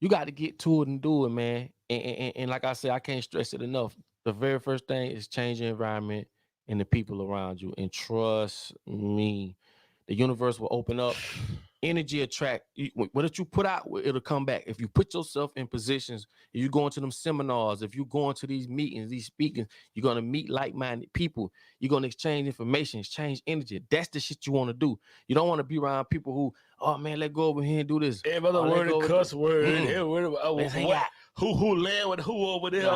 You got to get to it and do it, man. And like I said, I can't stress it enough. The very first thing is change your environment and the people around you. And trust me, the universe will open up. Energy attract. What you put out, it'll come back. If you put yourself in positions, if you go into them seminars, if you go into these meetings, these speakings, you're going to meet like-minded people. You're going to exchange information, exchange energy. That's the shit you want to do. You don't want to be around people who, oh man, let's go over here and do this. Every other word a cuss word. Every word what? Who land with who over there?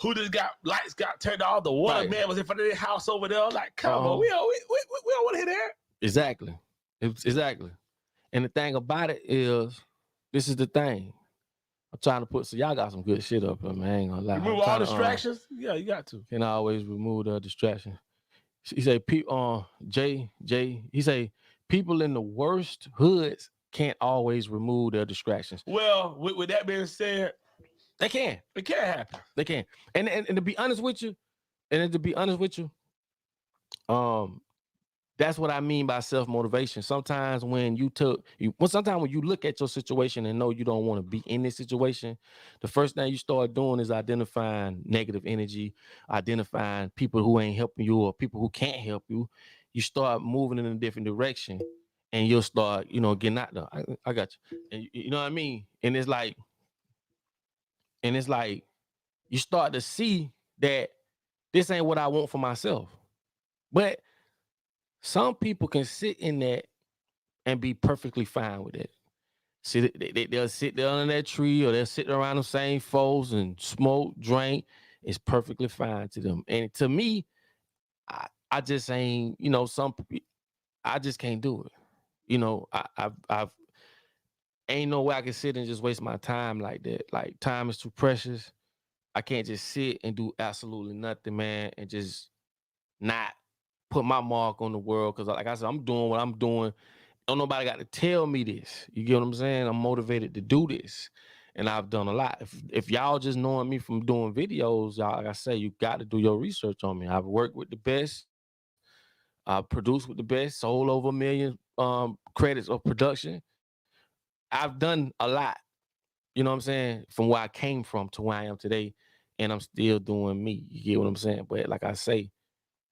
Who just got lights got turned off? The water man was in front of their house over there. Like, come on, we don't want to hear that. Exactly. Exactly. And the thing about it is, this is the thing. I'm trying to put, so y'all got some good shit up here, man. I ain't gonna lie. Remove all distractions? Yeah, you got to. Can always remove the distraction. He say, Jay, he say, people in the worst hoods can't always remove their distractions. Well, with that being said, they can. It can happen. They can. And to be honest with you, that's what I mean by self-motivation. Sometimes when you look at your situation and know you don't want to be in this situation, the first thing you start doing is identifying negative energy, identifying people who ain't helping you or people who can't help you. You start moving in a different direction and you'll start, getting out there. I got you. And you know what I mean? And it's like, you start to see that this ain't what I want for myself. But some people can sit in that and be perfectly fine with it. See, they'll sit there under that tree or they'll sit around the same folks and smoke, drink. It's perfectly fine to them. And to me, I just ain't, I just can't do it. I've ain't no way I can sit and just waste my time like that. Like, time is too precious. I can't just sit and do absolutely nothing, man, and just not put my mark on the world. Because like I said, I'm doing what I'm doing. Don't nobody got to tell me this. You get what I'm saying? I'm motivated to do this. And I've done a lot. If y'all just knowing me from doing videos, y'all, like I say, you got to do your research on me. I've worked with the best. I've produced with the best. Sold over 1 million credits of production. I've done a lot. You know what I'm saying? From where I came from to where I am today. And I'm still doing me. You get what I'm saying? But like I say,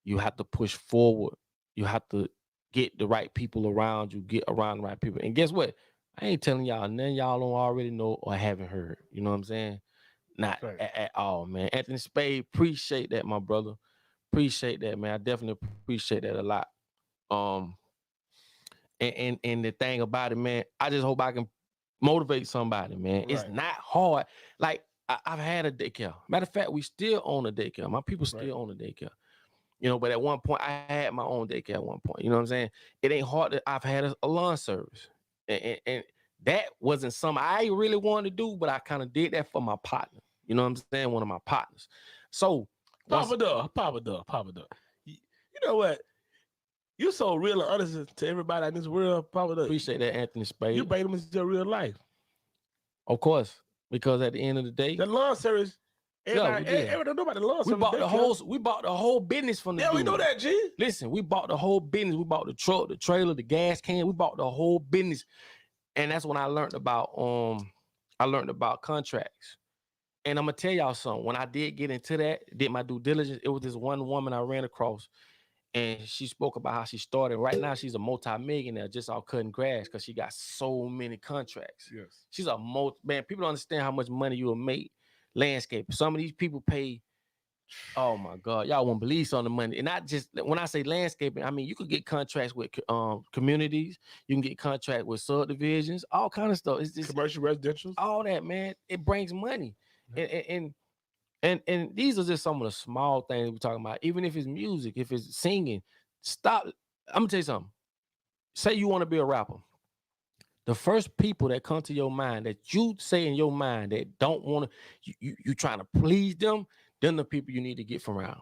you have to push forward. You have to get the right people around you, get around the right people. And guess what? I ain't telling y'all none y'all don't already know or haven't heard. You know what I'm saying? Not at all, man. Anthony Spade, appreciate that, my brother. Appreciate that, man. I definitely appreciate that a lot. And the thing about it, man, I just hope I can motivate somebody, man. Right. It's not hard. Like, I've had a daycare. Matter of fact, we still own a daycare. My people still own a daycare. But at one point, I had my own daycare at one point. You know what I'm saying? It ain't hard that I've had a lawn service. And that wasn't something I really wanted to do, but I kind of did that for my partner. You know what I'm saying? One of my partners. So, Papa Duck. You know what? You're so real and honest to everybody in this world, Papa Duck. Appreciate that, Anthony Spade. You bring them into your real life. Of course. Because at the end of the day, the lawn service. Everybody know about the lawn service. We bought the whole business from the dude. We know that, G. Listen, we bought the whole business. We bought the truck, the trailer, the gas can. We bought the whole business. And that's when I learned about I learned about contracts. And I'm gonna tell y'all something. When I did get into that, did my due diligence, it was this one woman I ran across, and she spoke about how she started. Right now, she's a multi-millionaire just out cutting grass because she got so many contracts. Yes. She's a man. People don't understand how much money you will make landscaping. Some of these people pay. Oh my God, y'all won't believe some of the money. And not just when I say landscaping, I mean you could get contracts with communities, you can get contract with subdivisions, all kind of stuff. It's just Commercial, residential, all that, man. It brings money, and these are just some of the small things we're talking about. Even if it's music, if it's singing, stop. I'm gonna tell you something. Say you want to be a rapper. The first people that come to your mind that you say in your mind that don't want to, you trying to please them, then the people you need to get from around.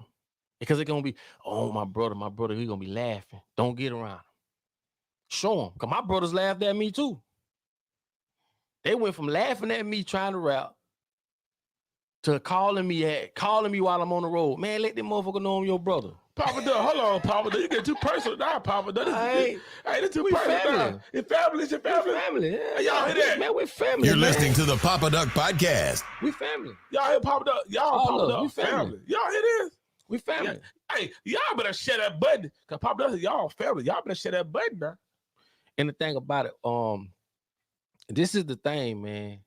Because it's gonna be, oh, my brother, he's gonna be laughing. Don't get around him. Show him. Because my brothers laughed at me too. They went from laughing at me trying to rap to calling me while I'm on the road. Man, let them motherfucker know I'm your brother. Papa Doug, hold on, Papa Doug. You get too personal now, Papa Doug. Hey, this too personal family. now. It's family. It's your family. We family. Yeah. Hey, y'all hear that? Man, we're family. You're listening to the Papa Doug Podcast. We family. Y'all hear Papa Doug? Y'all Papa Doug we family. Y'all hear this? We family. Yeah. Hey, y'all better share that button. Because Papa Doug, y'all family. Y'all better share that button now. And the thing about it, this is the thing, man.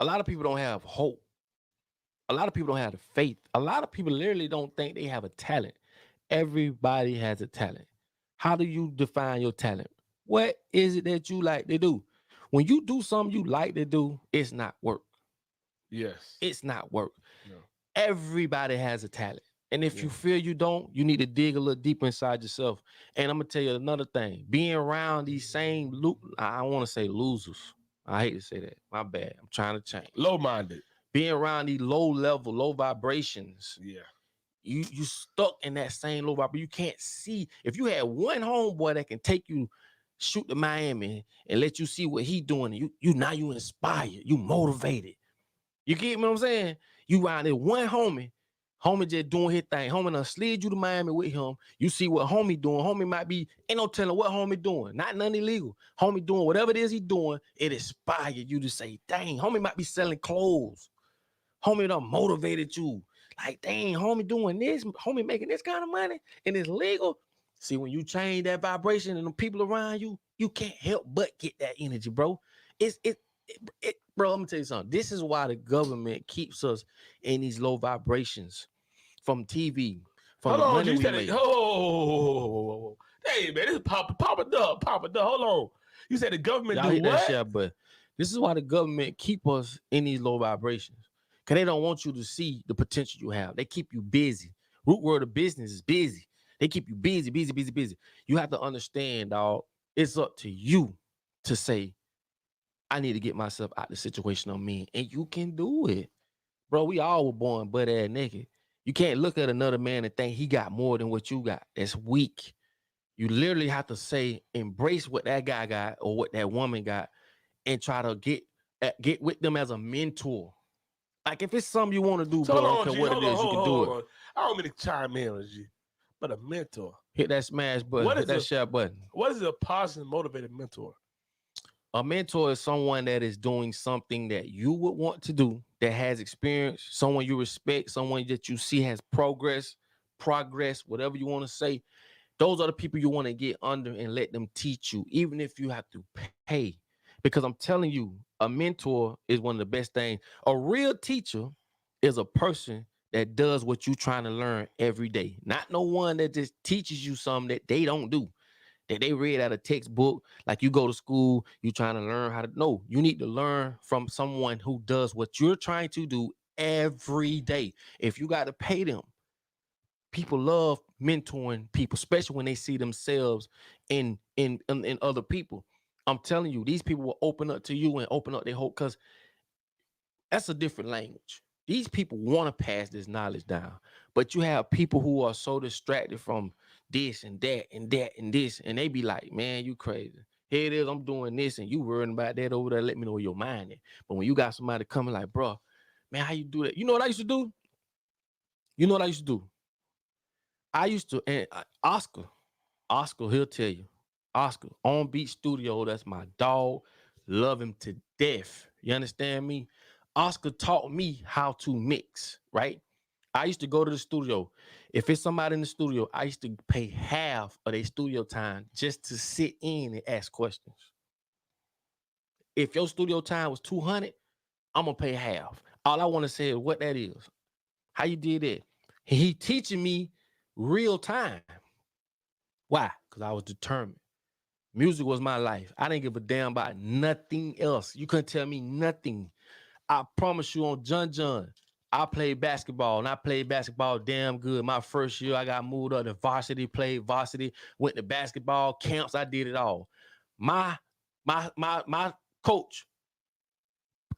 A lot of people don't have hope. A lot of people don't have the faith. A lot of people literally don't think they have a talent. Everybody has a talent. How do you define your talent? What is it that you like to do? When you do something you like to do, it's not work. Yes. It's not work. No. Everybody has a talent. And if you feel you don't, you need to dig a little deeper inside yourself. And I'm going to tell you another thing. Being around these same, I want to say losers. I hate to say that. My bad. I'm trying to change. Low-minded. Being around these low level, low vibrations. Yeah. You stuck in that same low vibration. You can't see. If you had one homeboy that can take you, shoot to Miami and let you see what he doing, you inspired, you motivated. You get what I'm saying? You around there one homie just doing his thing. Homie done slid you to Miami with him. You see what homie doing. Homie might be, ain't no telling what homie doing. Not nothing illegal. Homie doing whatever it is he doing, it inspired you to say, dang, homie might be selling clothes. Homie done motivated you. Like, dang, homie doing this, homie making this kind of money, and it's legal. See, when you change that vibration and the people around you, you can't help but get that energy, bro. Bro, I'm gonna tell you something. This is why the government keeps us in these low vibrations from TV, from the money we make. Oh, hey, man, this is Papa Doug. Hold on. You said the government do what? That shit, but this is why the government keep us in these low vibrations. Because they don't want you to see the potential you have. They keep you busy. Root word of business is busy. They keep you busy. You have to understand, dog, it's up to you to say, I need to get myself out of the situation I'm in. And you can do it. Bro, we all were born butt-ass naked. You can't look at another man and think he got more than what you got. That's weak. You literally have to say, embrace what that guy got or what that woman got and try to get with them as a mentor. Like, if it's something you want to do, bro, I don't care what it is, you can do it. I don't mean to chime in on G, but a mentor. Hit that smash button. Hit that share button. What is a positive, motivated mentor? A mentor is someone that is doing something that you would want to do, that has experience, someone you respect, someone that you see has progress, whatever you want to say. Those are the people you want to get under and let them teach you, even if you have to pay. Because I'm telling you, a mentor is one of the best things. A real teacher is a person that does what you're trying to learn every day. Not no one that just teaches you something that they don't do, that they read out of textbook. Like you go to school, you trying to learn how to. No, you need to learn from someone who does what you're trying to do every day. If you got to pay them, people love mentoring people, especially when they see themselves in other people. I'm telling you, these people will open up to you and open up their hope, because that's a different language. These people want to pass this knowledge down, but you have people who are so distracted from this and that and that and this, and they be like, man, you crazy. Here it is, I'm doing this, and you worrying about that over there. Let me know where your mind is. But when you got somebody coming like, bro, man, how you do that? You know what I used to do? I used to, and Oscar, he'll tell you. Oscar, On Beat Studio, that's my dog. Love him to deaf. You understand me? Oscar taught me how to mix, right? I used to go to the studio. If it's somebody in the studio, I used to pay half of their studio time just to sit in and ask questions. If your studio time was 200, I'm gonna pay half. All I want to say is what that is. How you did that? He teaching me real time. Why? Because I was determined. Music was my life. I didn't give a damn about nothing else. You couldn't tell me nothing. I promise you on John, I played basketball, and I played basketball damn good. My first year, I got moved up to varsity, played varsity, went to basketball camps. I did it all. My coach,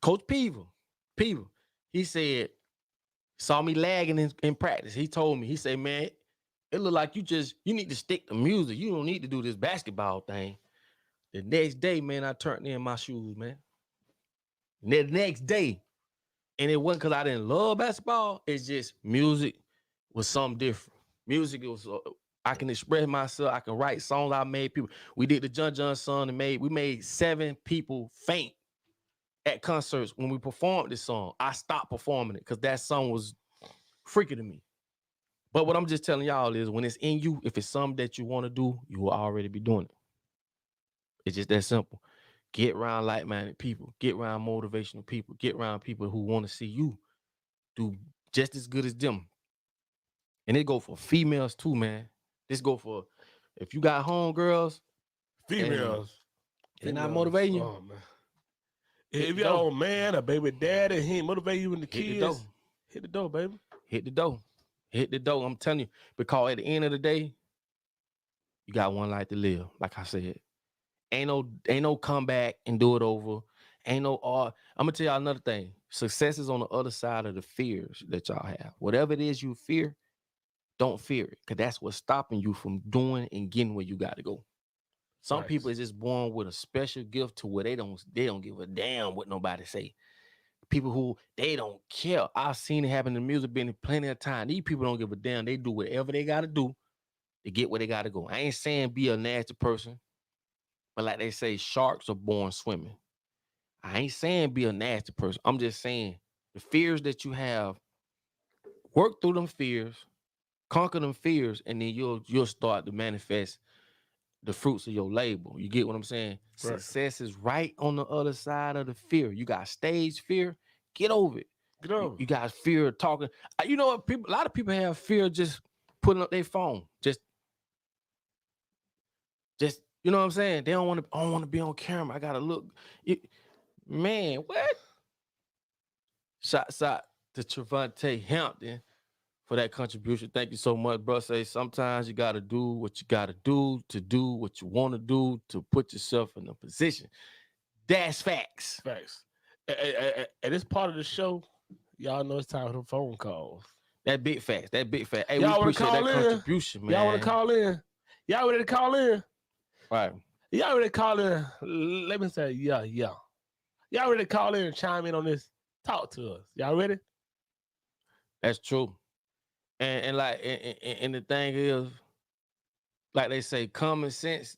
Coach Peever, he said, saw me lagging in practice. He told me, he said, man, it look like you need to stick to music. You don't need to do this basketball thing. The next day, man, I turned in my shoes, man. The next day. And it wasn't because I didn't love basketball. It's just music was something different. Music was, I can express myself. I can write songs. I made people. We did the John song and we made 7 people faint at concerts when we performed this song. I stopped performing it because that song was freaky to me. But what I'm just telling y'all is when it's in you, if it's something that you want to do, you will already be doing it. It's just that simple. Get around like-minded people. Get around motivational people. Get around people who want to see you do just as good as them. And it go for females too, man. This go for if you got homegirls, females. They're not motivating you. Oh, man. If you got old man, a baby daddy, he ain't motivate you and the kids. Hit the door, baby. Hit the door. Hit the door. I'm telling you, because at the end of the day, you got one life to live. Like I said, ain't no comeback and do it over. Ain't no art. I'm gonna tell y'all another thing. Success is on the other side of the fears that y'all have. Whatever it is you fear, don't fear it, because that's what's stopping you from doing and getting where you got to go. Some people is just born with a special gift to where they don't give a damn what nobody say. People who they don't care. I've seen it happen in music business plenty of time. These people don't give a damn. They do whatever they got to do to get where they got to go. I ain't saying be a nasty person, but like they say, sharks are born swimming. I ain't saying be a nasty person. I'm just saying the fears that you have, work through them fears, conquer them fears, and then you'll start to manifest the fruits of your labor. You get what I'm saying? Right. Success is right on the other side of the fear. You got stage fear, get over it. Get over. You got fear of talking. You know what? A lot of people have fear of just putting up their phone. Just you know what I'm saying? They don't want to be on camera. I gotta look. Man, what? Shout to Trevante Hampton for that contribution. Thank you so much, bro. Say sometimes you got to do what you got to do what you want to do to put yourself in a position. That's facts. Facts. At this part of the show, y'all know it's time for the phone calls. That big facts. Hey, y'all we appreciate that contribution, man. Y'all want to call in? Y'all ready to call in? Right. Y'all ready to call in? Let me say, yeah. Y'all ready to call in and chime in on this? Talk to us. Y'all ready? That's true. And the thing is, like they say, common sense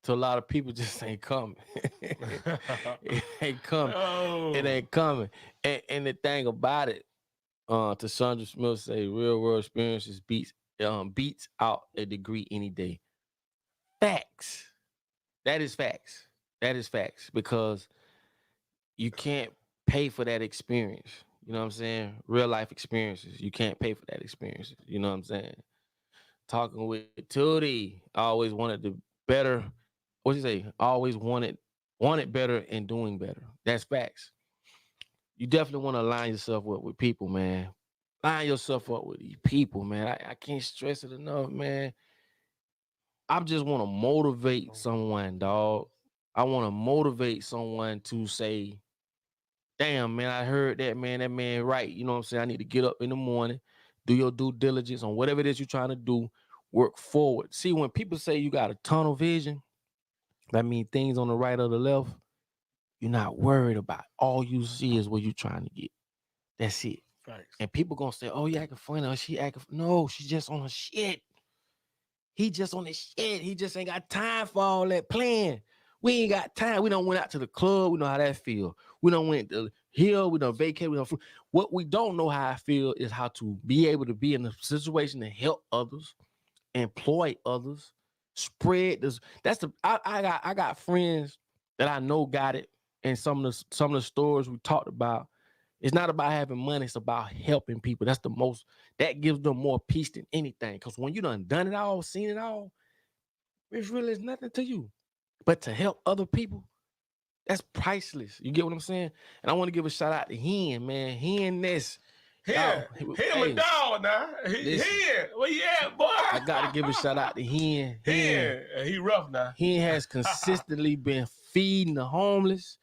to a lot of people just ain't coming. It ain't coming. Oh. It ain't coming. And the thing about it, to Chandra Smith say, real world experiences beats out a degree any day. Facts. That is facts. Because you can't pay for that experience. You know what I'm saying? Real life experiences. You can't pay for that experience. You know what I'm saying? Talking with Tootie, I always wanted to better. What'd you say? Always wanted better and doing better. That's facts. You definitely want to line yourself up with people, man. Line yourself up with these people, man. I can't stress it enough, man. I just want to motivate someone, dog. I want to motivate someone to say, damn, man, I heard that man right. You know what I'm saying? I need to get up in the morning, do your due diligence on whatever it is you're trying to do, work forward. See, when people say you got a tunnel vision, that means things on the right or the left, you're not worried about it. All you see is what you're trying to get. That's it. Thanks. And people gonna say, oh, you acting funny, or she acting. No, she's just on her shit. He just on his shit. He just ain't got time for all that playing. We ain't got time. We don't went out to the club. We know how that feel. We don't went to hill. We don't vacate. We don't. What we don't know how I feel is how to be able to be in a situation to help others, employ others, spread this. That's the I got friends that I know got it, and some of the stores we talked about. It's not about having money, it's about helping people. That's the most, that gives them more peace than anything. Because when you done it all, seen it all, it really is nothing to you. But to help other people, that's priceless. You get what I'm saying? And I want to give a shout out to Hen, man. Hen Ness. Him a dog now. Hen, where you at, boy? I got to give a shout out to Hen. He rough now. Hen has consistently been feeding the homeless,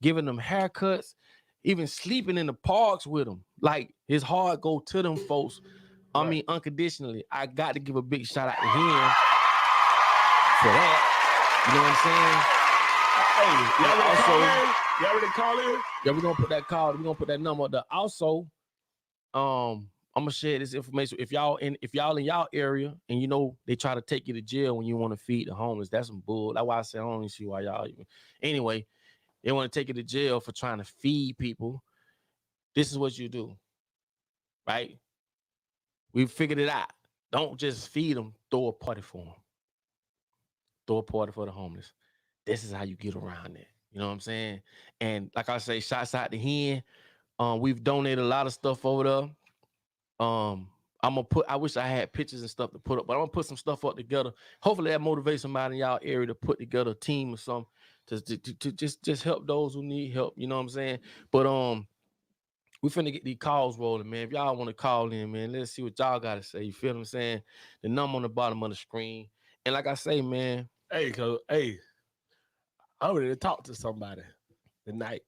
giving them haircuts, even sleeping in the parks with them. Like, his heart go to them folks. I mean, unconditionally. I got to give a big shout out to him for that. You know what I'm saying? Hey, y'all ready to call in? Yeah, we're gonna put that number up there. Also, I'm gonna share this information. If y'all in y'all area and you know they try to take you to jail when you want to feed the homeless, that's some bull. That's why I say I don't even see why y'all even. Anyway, they want to take you to jail for trying to feed people. This is what you do, right? We figured it out. Don't just feed them. Throw a party for them. Throw a party for the homeless. This is how you get around it. You know what I'm saying? And like I say, shouts out to Hen. We've donated a lot of stuff over there. I wish I had pictures and stuff to put up, but I'm gonna put some stuff up together. Hopefully that motivates somebody in y'all area to put together a team or something to just help those who need help. You know what I'm saying? But we finna get these calls rolling, man. If y'all want to call in, man, let's see what y'all gotta say. You feel what I'm saying? The number on the bottom of the screen. And like I say, man. Hey, I'm ready to talk to somebody tonight.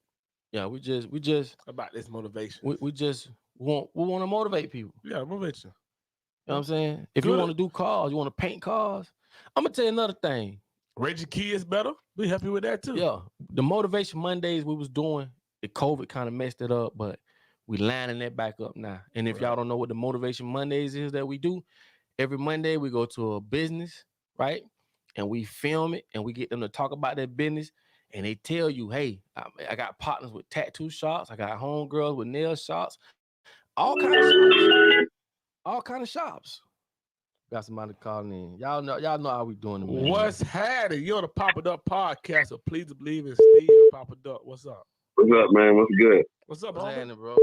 Yeah, we just about this motivation. We want to motivate people. Yeah, motivate you. You know what I'm saying? If you want to do cars, you want to paint cars. I'm gonna tell you another thing. Rate your kids better. We happy with that too. Yeah, the motivation Mondays we was doing, the COVID kind of messed it up, but we lining that back up now. And if y'all don't know what the motivation Mondays is that we do, every Monday we go to a business, right? And we film it and we get them to talk about their business. And they tell you, hey, I got partners with tattoo shops. I got homegirls with nail shops. All kind of shops. Got somebody calling in. Y'all know how we doing it, man. What's happening? You're on the Papa Duck podcast, so please believe in Steve and Papa Duck. What's up? What's up, man? What's good? What's up, What's happening, bro?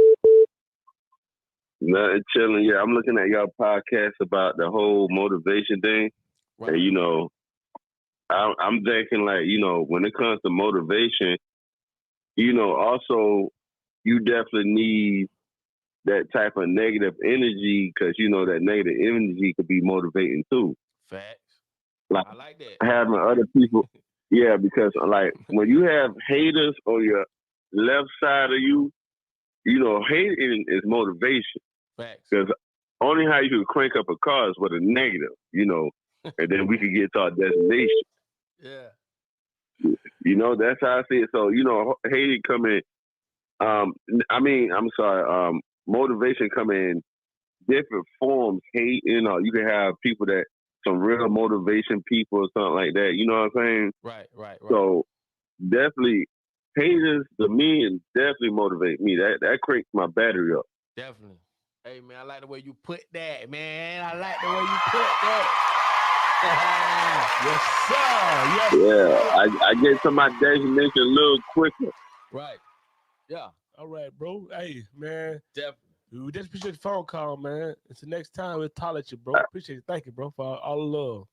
Nothing, chilling. Yeah, I'm looking at y'all podcast about the whole motivation thing. Right. And, you know, I'm thinking, like, you know, when it comes to motivation, you know, also you definitely need that type of negative energy because, you know, that negative energy could be motivating too. Facts. Like, I like that. Having other people, yeah, because, like, when you have haters on your left side of you, you know, hating is motivation. Facts. Because only how you can crank up a car is with a negative, you know, and then we can get to our destination. Yeah. You know, that's how I see it. So, you know, hating come in, motivation come in different forms. Hate, you know, you can have people that, some real motivation people or something like that. You know what I'm saying? Right. So, definitely, haters to me and definitely motivate me. That cranks my battery up. Definitely. Hey, man, I like the way you put that, man. I like the way you put that. Yes, sir. Yes, yeah, I get to my destination a little quicker. Right. Yeah. All right, bro. Hey, man. Definitely. We just appreciate the phone call, man. Until next time, we'll talk at you, bro. Appreciate it. Thank you, bro, for all the love.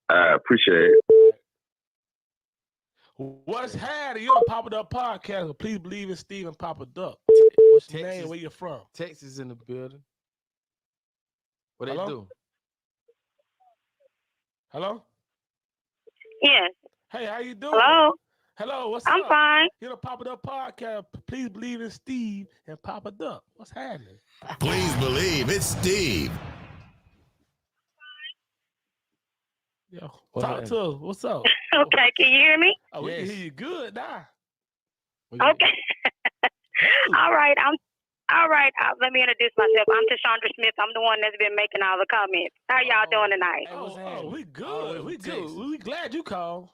I appreciate it. What's happening? You're on Papa Duck podcast. So please believe in Steve and Papa Duck. What's your name? Where you from? Texas in the building. What Hello? they do? Hello? Yes. Hey, how you doing? Hello, what's I'm up? fine. You're on Papa Duck podcast. Please believe in Steve and Papa Duck. What's happening? Please believe it's Steve. Yo, talk to us. What's up? Okay, can you hear me? Oh, we can hear you good now. Okay. All right. Let me introduce myself. I'm Chandra Smith. I'm the one that's been making all the comments. How y'all doing tonight? We good. We good. We glad you called.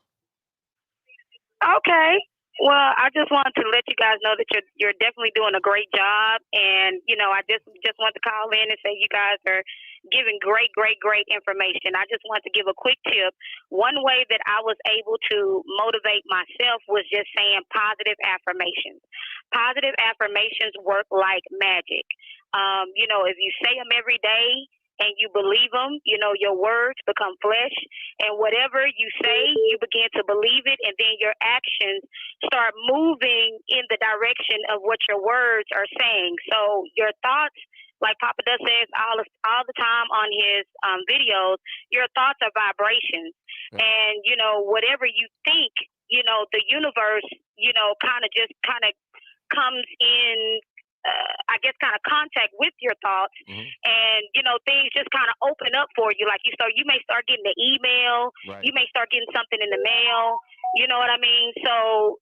Okay. Well, I just wanted to let you guys know that you're definitely doing a great job, and I just want to call in and say you guys are giving great information. I just want to give a quick tip. One way that I was able to motivate myself was just saying positive affirmations. Positive affirmations work like magic. If you say them every day and you believe them, your words become flesh, and whatever you say, you begin to believe it, and then your actions start moving in the direction of what your words are saying. So your thoughts, like Papa Doug says all the time on his videos, your thoughts are vibrations. Yeah. And, whatever you think, the universe, kind of comes in, kind of contact with your thoughts, and things just kind of open up for you. Like you may start getting an email, right. You may start getting something in the mail. You know what I mean? So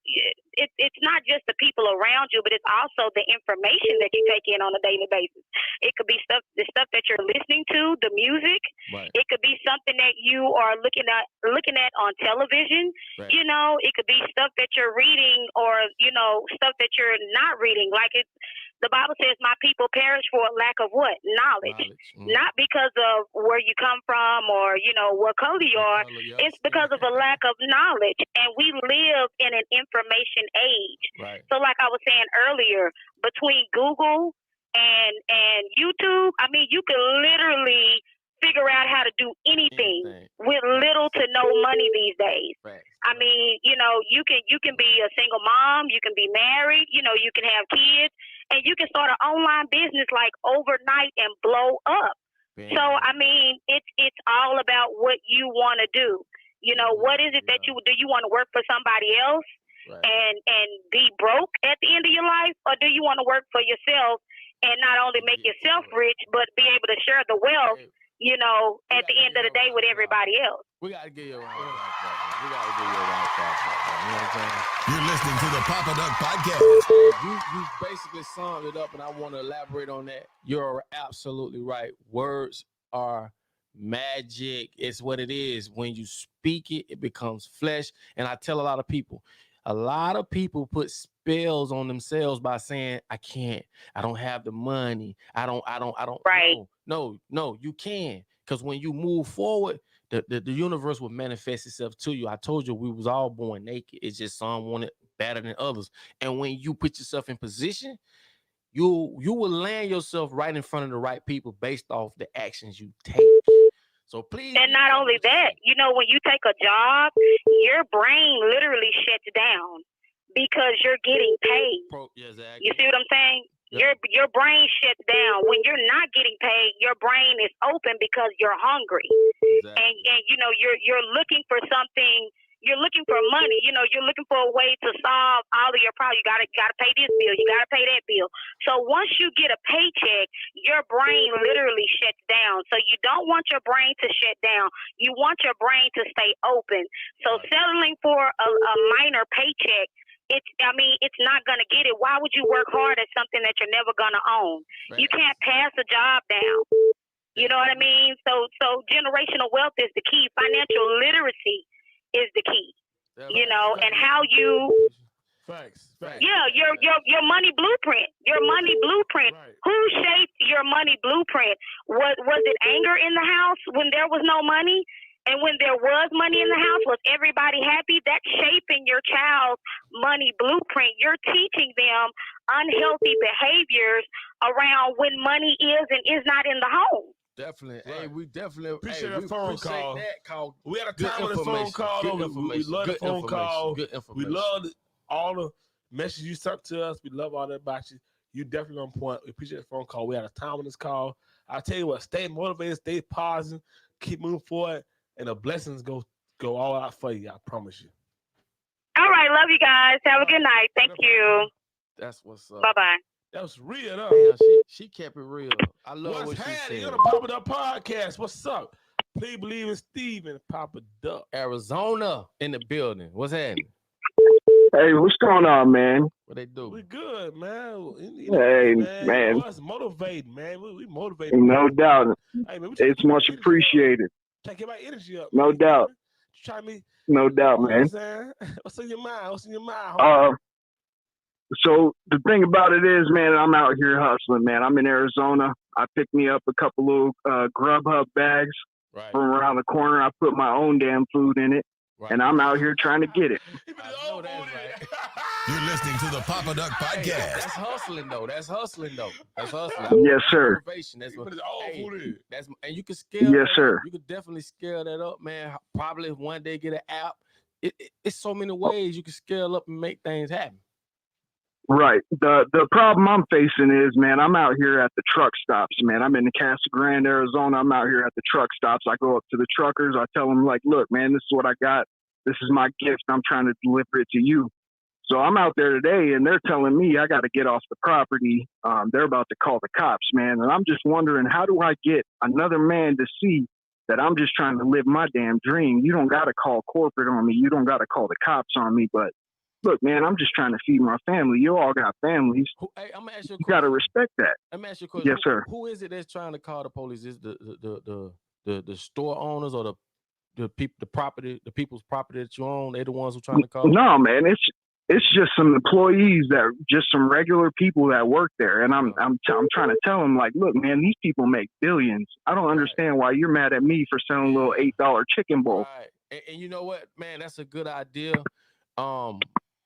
it's not just the people around you, but it's also the information that you take in on a daily basis. It could be the stuff that you're listening to, the music. Right. It could be something that you are looking at on television. Right. It could be stuff that you're reading, or stuff that you're not reading. Like the Bible says, my people perish for a lack of what? Knowledge. Not because of where you come from or, what color you are. It's because of a lack of knowledge. And we live in an information age. Right. So like I was saying earlier, between Google and YouTube, you can literally figure out how to do anything with little to no money these days. Right. You can be a single mom, you can be married, you can have kids, and you can start an online business like overnight and blow up. Bam. So it's all about what you want to do. What is it that you want to work for somebody else, right, and be broke at the end of your life, or do you want to work for yourself and not only make yourself rich, but be able to share the wealth, at the end of the day with everybody else? We got to give you a round of applause. We got to give you a round of applause. You know what I'm saying? You're listening to the Papa Doug Podcast. You basically summed it up, and I want to elaborate on that. You're absolutely right. Words are magic. It's what it is. When you speak it, it becomes flesh. And I tell a lot of people put spells on themselves by saying, I can't, I don't have the money. I don't. Right. No, you can. Because when you move forward, the universe will manifest itself to you. I told you we was all born naked. It's just some want it better than others. And when you put yourself in position, you will land yourself right in front of the right people based off the actions you take. So please. And not only that, when you take a job, your brain literally shuts down because you're getting paid. Exactly. You see what I'm saying? Yep. Your brain shuts down. When you're not getting paid, your brain is open because you're hungry. Exactly. And you're looking for something. You're looking for money. You're looking for a way to solve all of your problems. You gotta pay this bill. You gotta pay that bill. So once you get a paycheck, your brain literally shuts down. So you don't want your brain to shut down. You want your brain to stay open. So settling for a minor paycheck, it's not going to get it. Why would you work hard at something that you're never going to own? Right. You can't pass a job down. You know what I mean? So generational wealth is the key. Financial literacy is the key. And how you... Facts. Yeah, your money blueprint. Your money blueprint. Right. Who shaped your money blueprint? Was it anger in the house when there was no money? And when there was money in the house, was everybody happy? That's shaping your child's money blueprint. You're teaching them unhealthy behaviors around when money is and is not in the home. Definitely. Right. Hey, we definitely appreciate a phone call. We had a time on the phone call. We love the phone call. Good information. We love all the messages you sent to us. We love all that about you. You definitely on point. We appreciate the phone call. We had a time on this call. I'll tell you what, stay motivated, stay positive, keep moving forward. And the blessings go all out for you. I promise you. All right. Love you guys. Have a good night. Thank you. That's what's up. Bye-bye. That was real, though. Yeah, she kept it real. I love what she said. You're the Papa Doug Podcast. What's up? Please believe in Steve and Papa Doug. Arizona in the building. What's happening? Hey, what's going on, man? What they do? We good, man. Hey, man. Us motivated, man. We motivated. No doubt. Hey, man, it's much appreciated. Take my energy up. No doubt. try me. No doubt, You know man. what I'm saying? What's in your mind? What's in your mind? Homie? So the thing about it is, man, I'm out here hustling, man. I'm in Arizona. I picked me up a couple little Grubhub bags from around the corner. I put my own damn food in it, and I'm out here trying to get it. I know that's right. You're listening to the Papa Duck Hey, Podcast. that's hustling though. That's hustling. That's hustling. Yes, sir. Motivation. That's what. Put his own Hey, food in. that's and you can scale. Yes, that sir. Up. You could definitely scale that up, man. Probably one day get an app. It's so many ways you can scale up and make things happen. Right. The problem I'm facing is, man, I'm out here at the truck stops, man. I'm in the Casa Grande, Arizona. I'm out here at the truck stops. I go up to the truckers. I tell them, like, look, man, this is what I got. This is my gift. I'm trying to deliver it to you. So I'm out there today, and they're telling me I got to get off the property. They're about to call the cops, man. And I'm just wondering, how do I get another man to see that I'm just trying to live my damn dream? You don't got to call corporate on me. You don't got to call the cops on me. But look, man, I'm just trying to feed my family. You all got families. Hey, I'm gonna ask you a question. You got to respect that. Let me ask you a question. Yes, sir. Who is it that's trying to call the police? Is the store owners or the people, the people's property that you own? They the ones who trying to call? No, man, it's just some employees that just some regular people that work there, and I'm trying to tell them, like, look, man, these people make billions. I don't understand why you're mad at me for selling a little $8 chicken bowl. Right. And you know what, man, that's a good idea.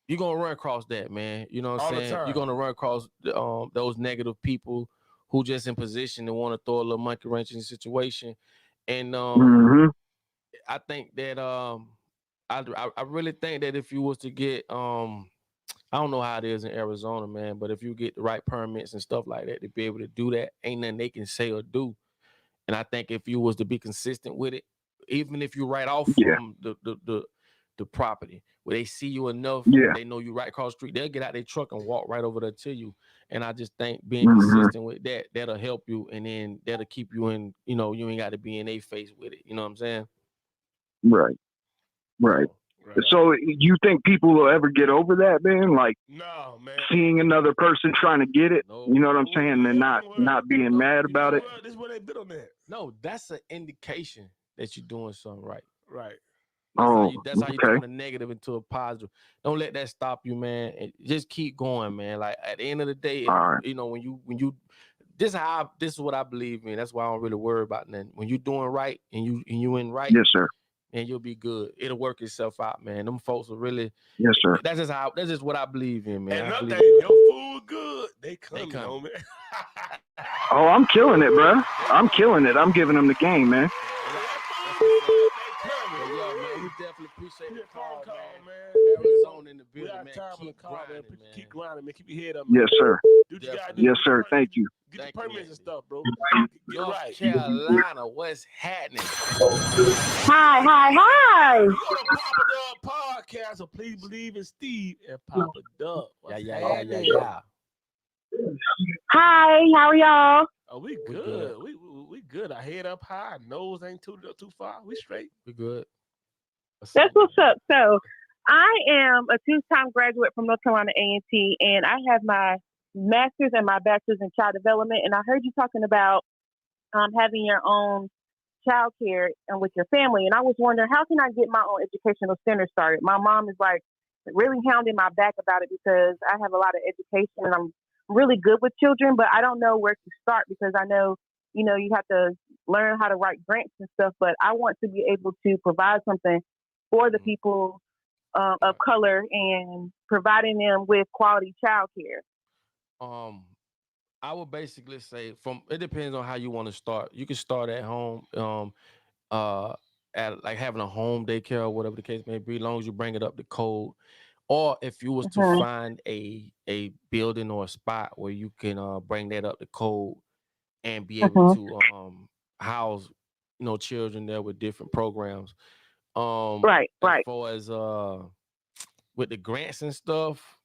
You're gonna run across that, man. You know what I'm saying? You're gonna run across those negative people who just in position to want to throw a little monkey wrench in the situation. And I think that I really think that if you was to get I don't know how it is in Arizona, man, but if you get the right permits and stuff like that to be able to do that, ain't nothing they can say or do. And I think if you was to be consistent with it, even if you write off from the property, where they see you enough, they know you right across the street, they'll get out their truck and walk right over there to you. And I just think being consistent with that, that'll help you, and then that'll keep you in, you know, you ain't got to be in a face with it. You know what I'm saying? Right. So you think people will ever get over that, man? Like, no, man. Seeing another person trying to get it, you know what I'm saying, and not being mad about it. This is where they been on that. No, that's an indication that you're doing something right. Right. That's how you turn a negative into a positive. Don't let that stop you, man. And just keep going, man. Like at the end of the day, you know, when you this is what I believe in. That's why I don't really worry about nothing. When you're doing right and you in right, yes, sir, and you'll be good. It'll work itself out, man. Them folks will really, yes, sir. That's just what I believe in, man. And another thing, your food good. They coming on, man. Oh, I'm killing it, bro. I'm killing it. I'm giving them the game, man. We definitely appreciate the call, man. Arizona in the building, man. Keep grinding, man. Keep your head up, man. Yes, sir. Do what you gotta do. Yes, sir. Thank you. Get the permits and stuff, bro. Get North right. Carolina, what's happening? Hi. You go to Papa Dub Podcast, so please believe in Steve and Papa Dub. Yeah. Hi, how are y'all? Oh, we good. We good. Our head up high, nose ain't too far. We straight. We good. That's what's up. So I am a 2-time graduate from North Carolina A&T, and I have my master's and my bachelor's in child development. And I heard you talking about having your own child care and with your family. And I was wondering, how can I get my own educational center started? My mom is like really hounding my back about it because I have a lot of education and I'm really good with children, but I don't know where to start because I know, you know, you have to learn how to write grants and stuff, but I want to be able to provide something for the people of color and providing them with quality child care. I would basically say it depends on how you want to start. You can start at home, at like having a home daycare or whatever the case may be, as long as you bring it up to code. Or if you was to find a building or a spot where you can bring that up to code and be able to house, you know, children there with different programs. Right. As far as with the grants and stuff,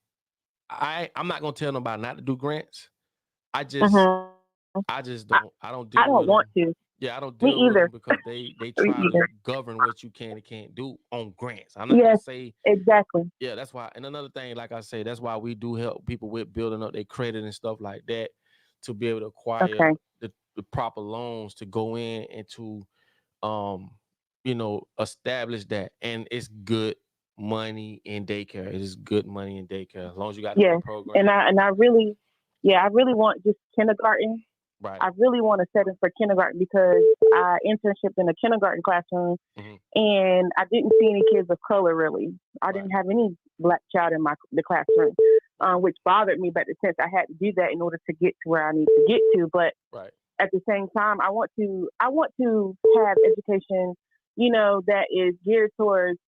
I'm not gonna tell nobody not to do grants. I just don't. I don't deal. I don't want to. Yeah, I don't deal with them because they try to govern what you can and can't do on grants. I'm not gonna say exactly. Yeah, that's why. And another thing, like I say, that's why we do help people with building up their credit and stuff like that to be able to acquire the proper loans to go in and to establish that. And it's good money in daycare. It is good money in daycare as long as you got a Yes, good program. I really, I really want just kindergarten. Right. I really want to set it for kindergarten because I internship in a kindergarten classroom, and I didn't see any kids of color really. I didn't have any black child in the classroom, which bothered me. But in a sense, I had to do that in order to get to where I need to get to. But at the same time, I want to have education, that is geared towards,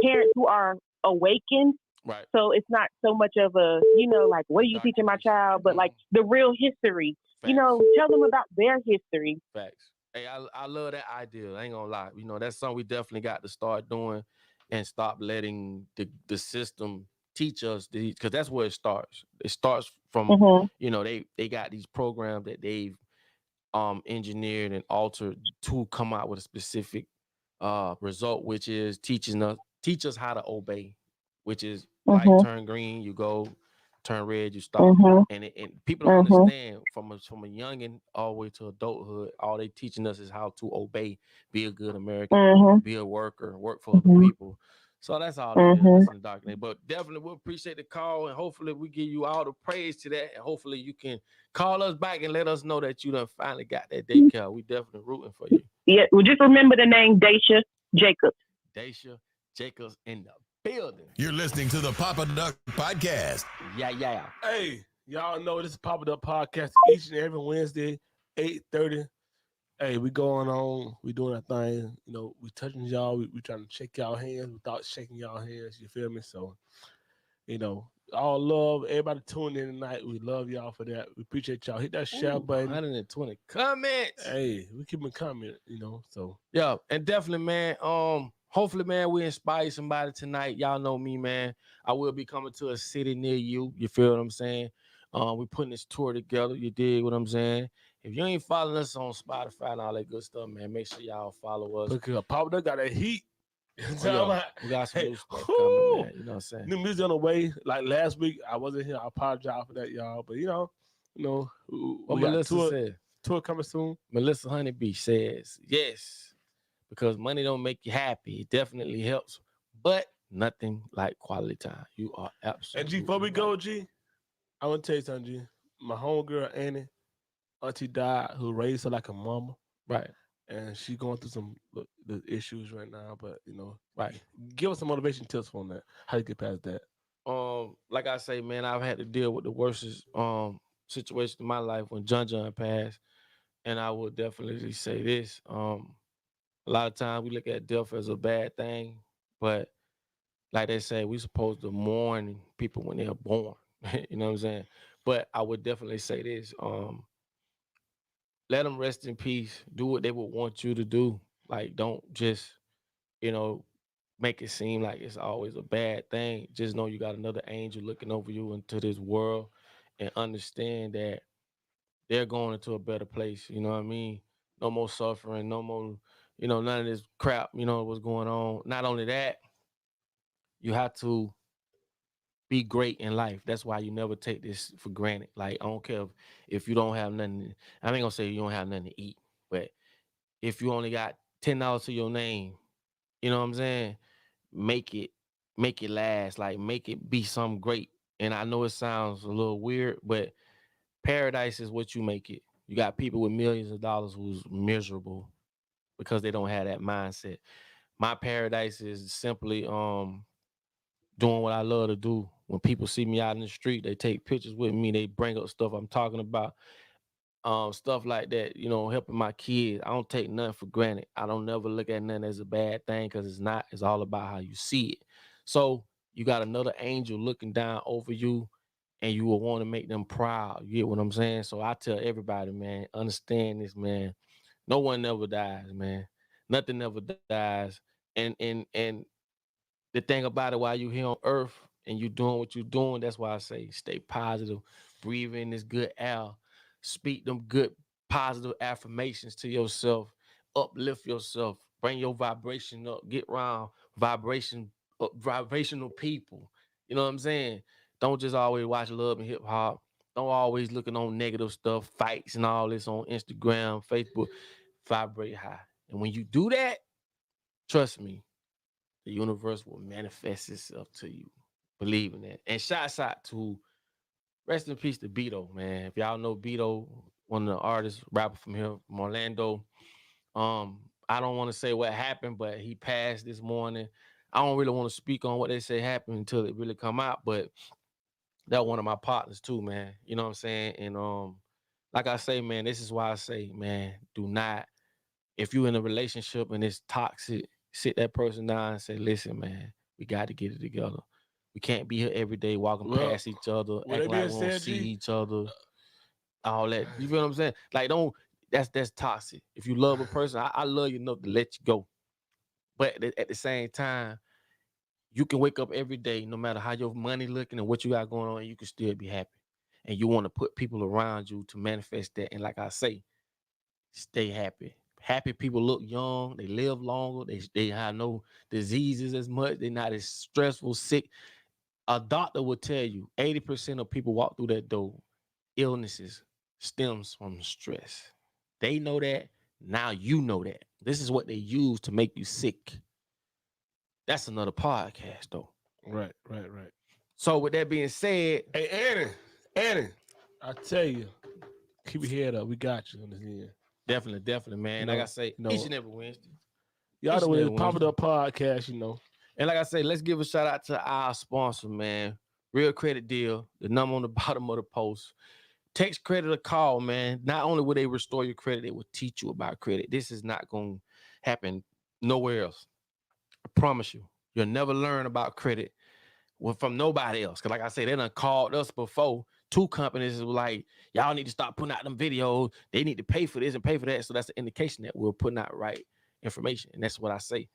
parents who are awakened. Right. So it's not so much of a, like, what are you teaching my child, but like the real history. Facts. Tell them about their history. Facts. Hey, I love that idea. I ain't gonna lie. That's something we definitely got to start doing and stop letting the system teach us, because that's where it starts. It starts from, they got these programs that they've engineered and altered to come out with a specific result, which is teach us how to obey, which is light turn green, you go, turn red, you stop. And people don't understand from a youngin' all the way to adulthood, all they teaching us is how to obey, be a good American, be a worker, work for other people. So that's all it is in the dark day. But definitely we'll appreciate the call, and hopefully we give you all the praise to that, and hopefully you can call us back and let us know that you done finally got that daycare. We definitely rooting for you. Yeah, well, just remember the name Daisha Jacobs. Daisha Jacobs in the building. You're listening to the Papa Duck Podcast. Yeah. Hey, y'all know this is Papa Duck Podcast each and every Wednesday, 8:30. Hey, we going on. We doing our thing. We touching y'all. We trying to shake y'all hands without shaking y'all hands. You feel me? So, all love. Everybody tuning in tonight. We love y'all for that. We appreciate y'all. Hit that share button. 120 comments. Hey, we keep them coming, so. Yeah, and definitely, man, hopefully, man, we inspire somebody tonight. Y'all know me, man. I will be coming to a city near you. You feel what I'm saying? We're putting this tour together. You dig what I'm saying? If you ain't following us on Spotify and all that good stuff, man, make sure y'all follow us. Because Papa Duck got that heat. We got some new stuff coming, man. You know what I'm saying? New music on the way. Like last week, I wasn't here. I apologize for that, y'all. But what Melissa said. Tour coming soon. Melissa Honeybee says yes, because money don't make you happy. It definitely helps, but nothing like quality time. You are absolutely. And G, before we go, G, I want to tell you something, G. My homegirl Annie, auntie died, who raised her like a mama. Right. And she's going through some the issues right now, but right. Give us some motivation tips on that. How you get past that? Like I say, man, I've had to deal with the worst situation in my life when John passed, and I would definitely say this: a lot of times we look at death as a bad thing, but like they say, we're supposed to mourn people when they're born. You know what I'm saying? But I would definitely say this: let them rest in peace. Do what they would want you to do. Like, don't just, make it seem like it's always a bad thing. Just know you got another angel looking over you into this world, and understand that they're going into a better place. You know what I mean? No more suffering, no more, none of this crap, what's going on. Not only that, you have to be great in life. That's why you never take this for granted. Like, I don't care if you don't have nothing. I ain't gonna say you don't have nothing to eat, but if you only got $10 to your name, you know what I'm saying? Make it last. Like, make it be something great. And I know it sounds a little weird, but paradise is what you make it. You got people with millions of dollars who's miserable because they don't have that mindset. My paradise is simply doing what I love to do. When people see me out in the street, they take pictures with me. They bring up stuff I'm talking about, stuff like that, helping my kids. I don't take nothing for granted. I don't never look at nothing as a bad thing, because it's not. It's all about how you see it. So you got another angel looking down over you, and you will want to make them proud. You get what I'm saying? So I tell everybody, man, understand this, man. No one ever dies, man. Nothing ever dies. And the thing about it, while you here on earth and you doing what you're doing, that's why I say stay positive, breathe in this good air, speak them good positive affirmations to yourself, uplift yourself, bring your vibration up, get around vibrational people. You know what I'm saying? Don't just always watch love and hip hop. Don't always looking on negative stuff, fights and all this on Instagram, Facebook. Vibrate high. And when you do that, Trust me, the universe will manifest itself to you. Believe in that. And shouts out to, rest in peace to Beto, man. If y'all know Beto, one of the artists, rapper from here, from Orlando. I don't want to say what happened, but he passed this morning. I don't really want to speak on what they say happened until it really come out, but that one of my partners too, man. You know what I'm saying? And like I say, man, this is why I say, man, do not, if you're in a relationship and it's toxic, sit that person down and say, listen, man, we got to get it together. We can't be here every day walking past each other, acting like we don't see each other, all that. You feel what I'm saying? Like, that's toxic. If you love a person, I love you enough to let you go. But at the same time, you can wake up every day, no matter how your money looking and what you got going on, and you can still be happy. And you want to put people around you to manifest that. And like I say, stay happy. Happy people look young. They live longer. They have no diseases as much. They're not as stressful, sick. A doctor will tell you 80% of people walk through that door, illnesses stems from stress. They know that. Now you know that. This is what they use to make you sick. That's another podcast, though. Right. So with that being said, hey, Annie, I tell you, keep your head up. We got you on this end. Definitely, man. You know, like I say, each and every Wednesday. Y'all know it's Pop It Up podcast, you know. And like I say, let's give a shout out to our sponsor, man. Real Credit Deal, the number on the bottom of the post. Text credit or call, man. Not only will they restore your credit, they will teach you about credit. This is not going to happen nowhere else. I promise you. You'll never learn about credit from nobody else. Because like I say, they done called us before. 2 companies were like, y'all need to start putting out them videos. They need to pay for this and pay for that. So that's the indication that we're putting out right information. And that's what I say.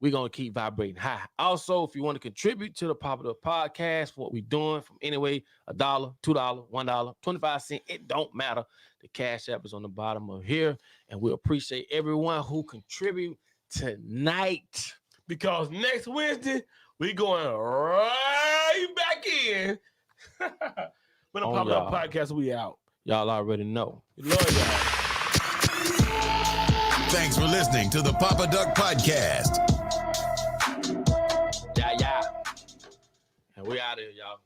We're going to keep vibrating high. Also, if you want to contribute to the Pop It Up podcast, what we're doing from anyway, $1, $2, $1, 25 cents, it don't matter. The Cash App is on the bottom of here. And we appreciate everyone who contribute tonight. Because next Wednesday, we going right back in. When the Pop It Up podcast, we out. Y'all already know. We love y'all. Thanks for listening to the Papa Duck Podcast. Yeah. And we out of here, y'all.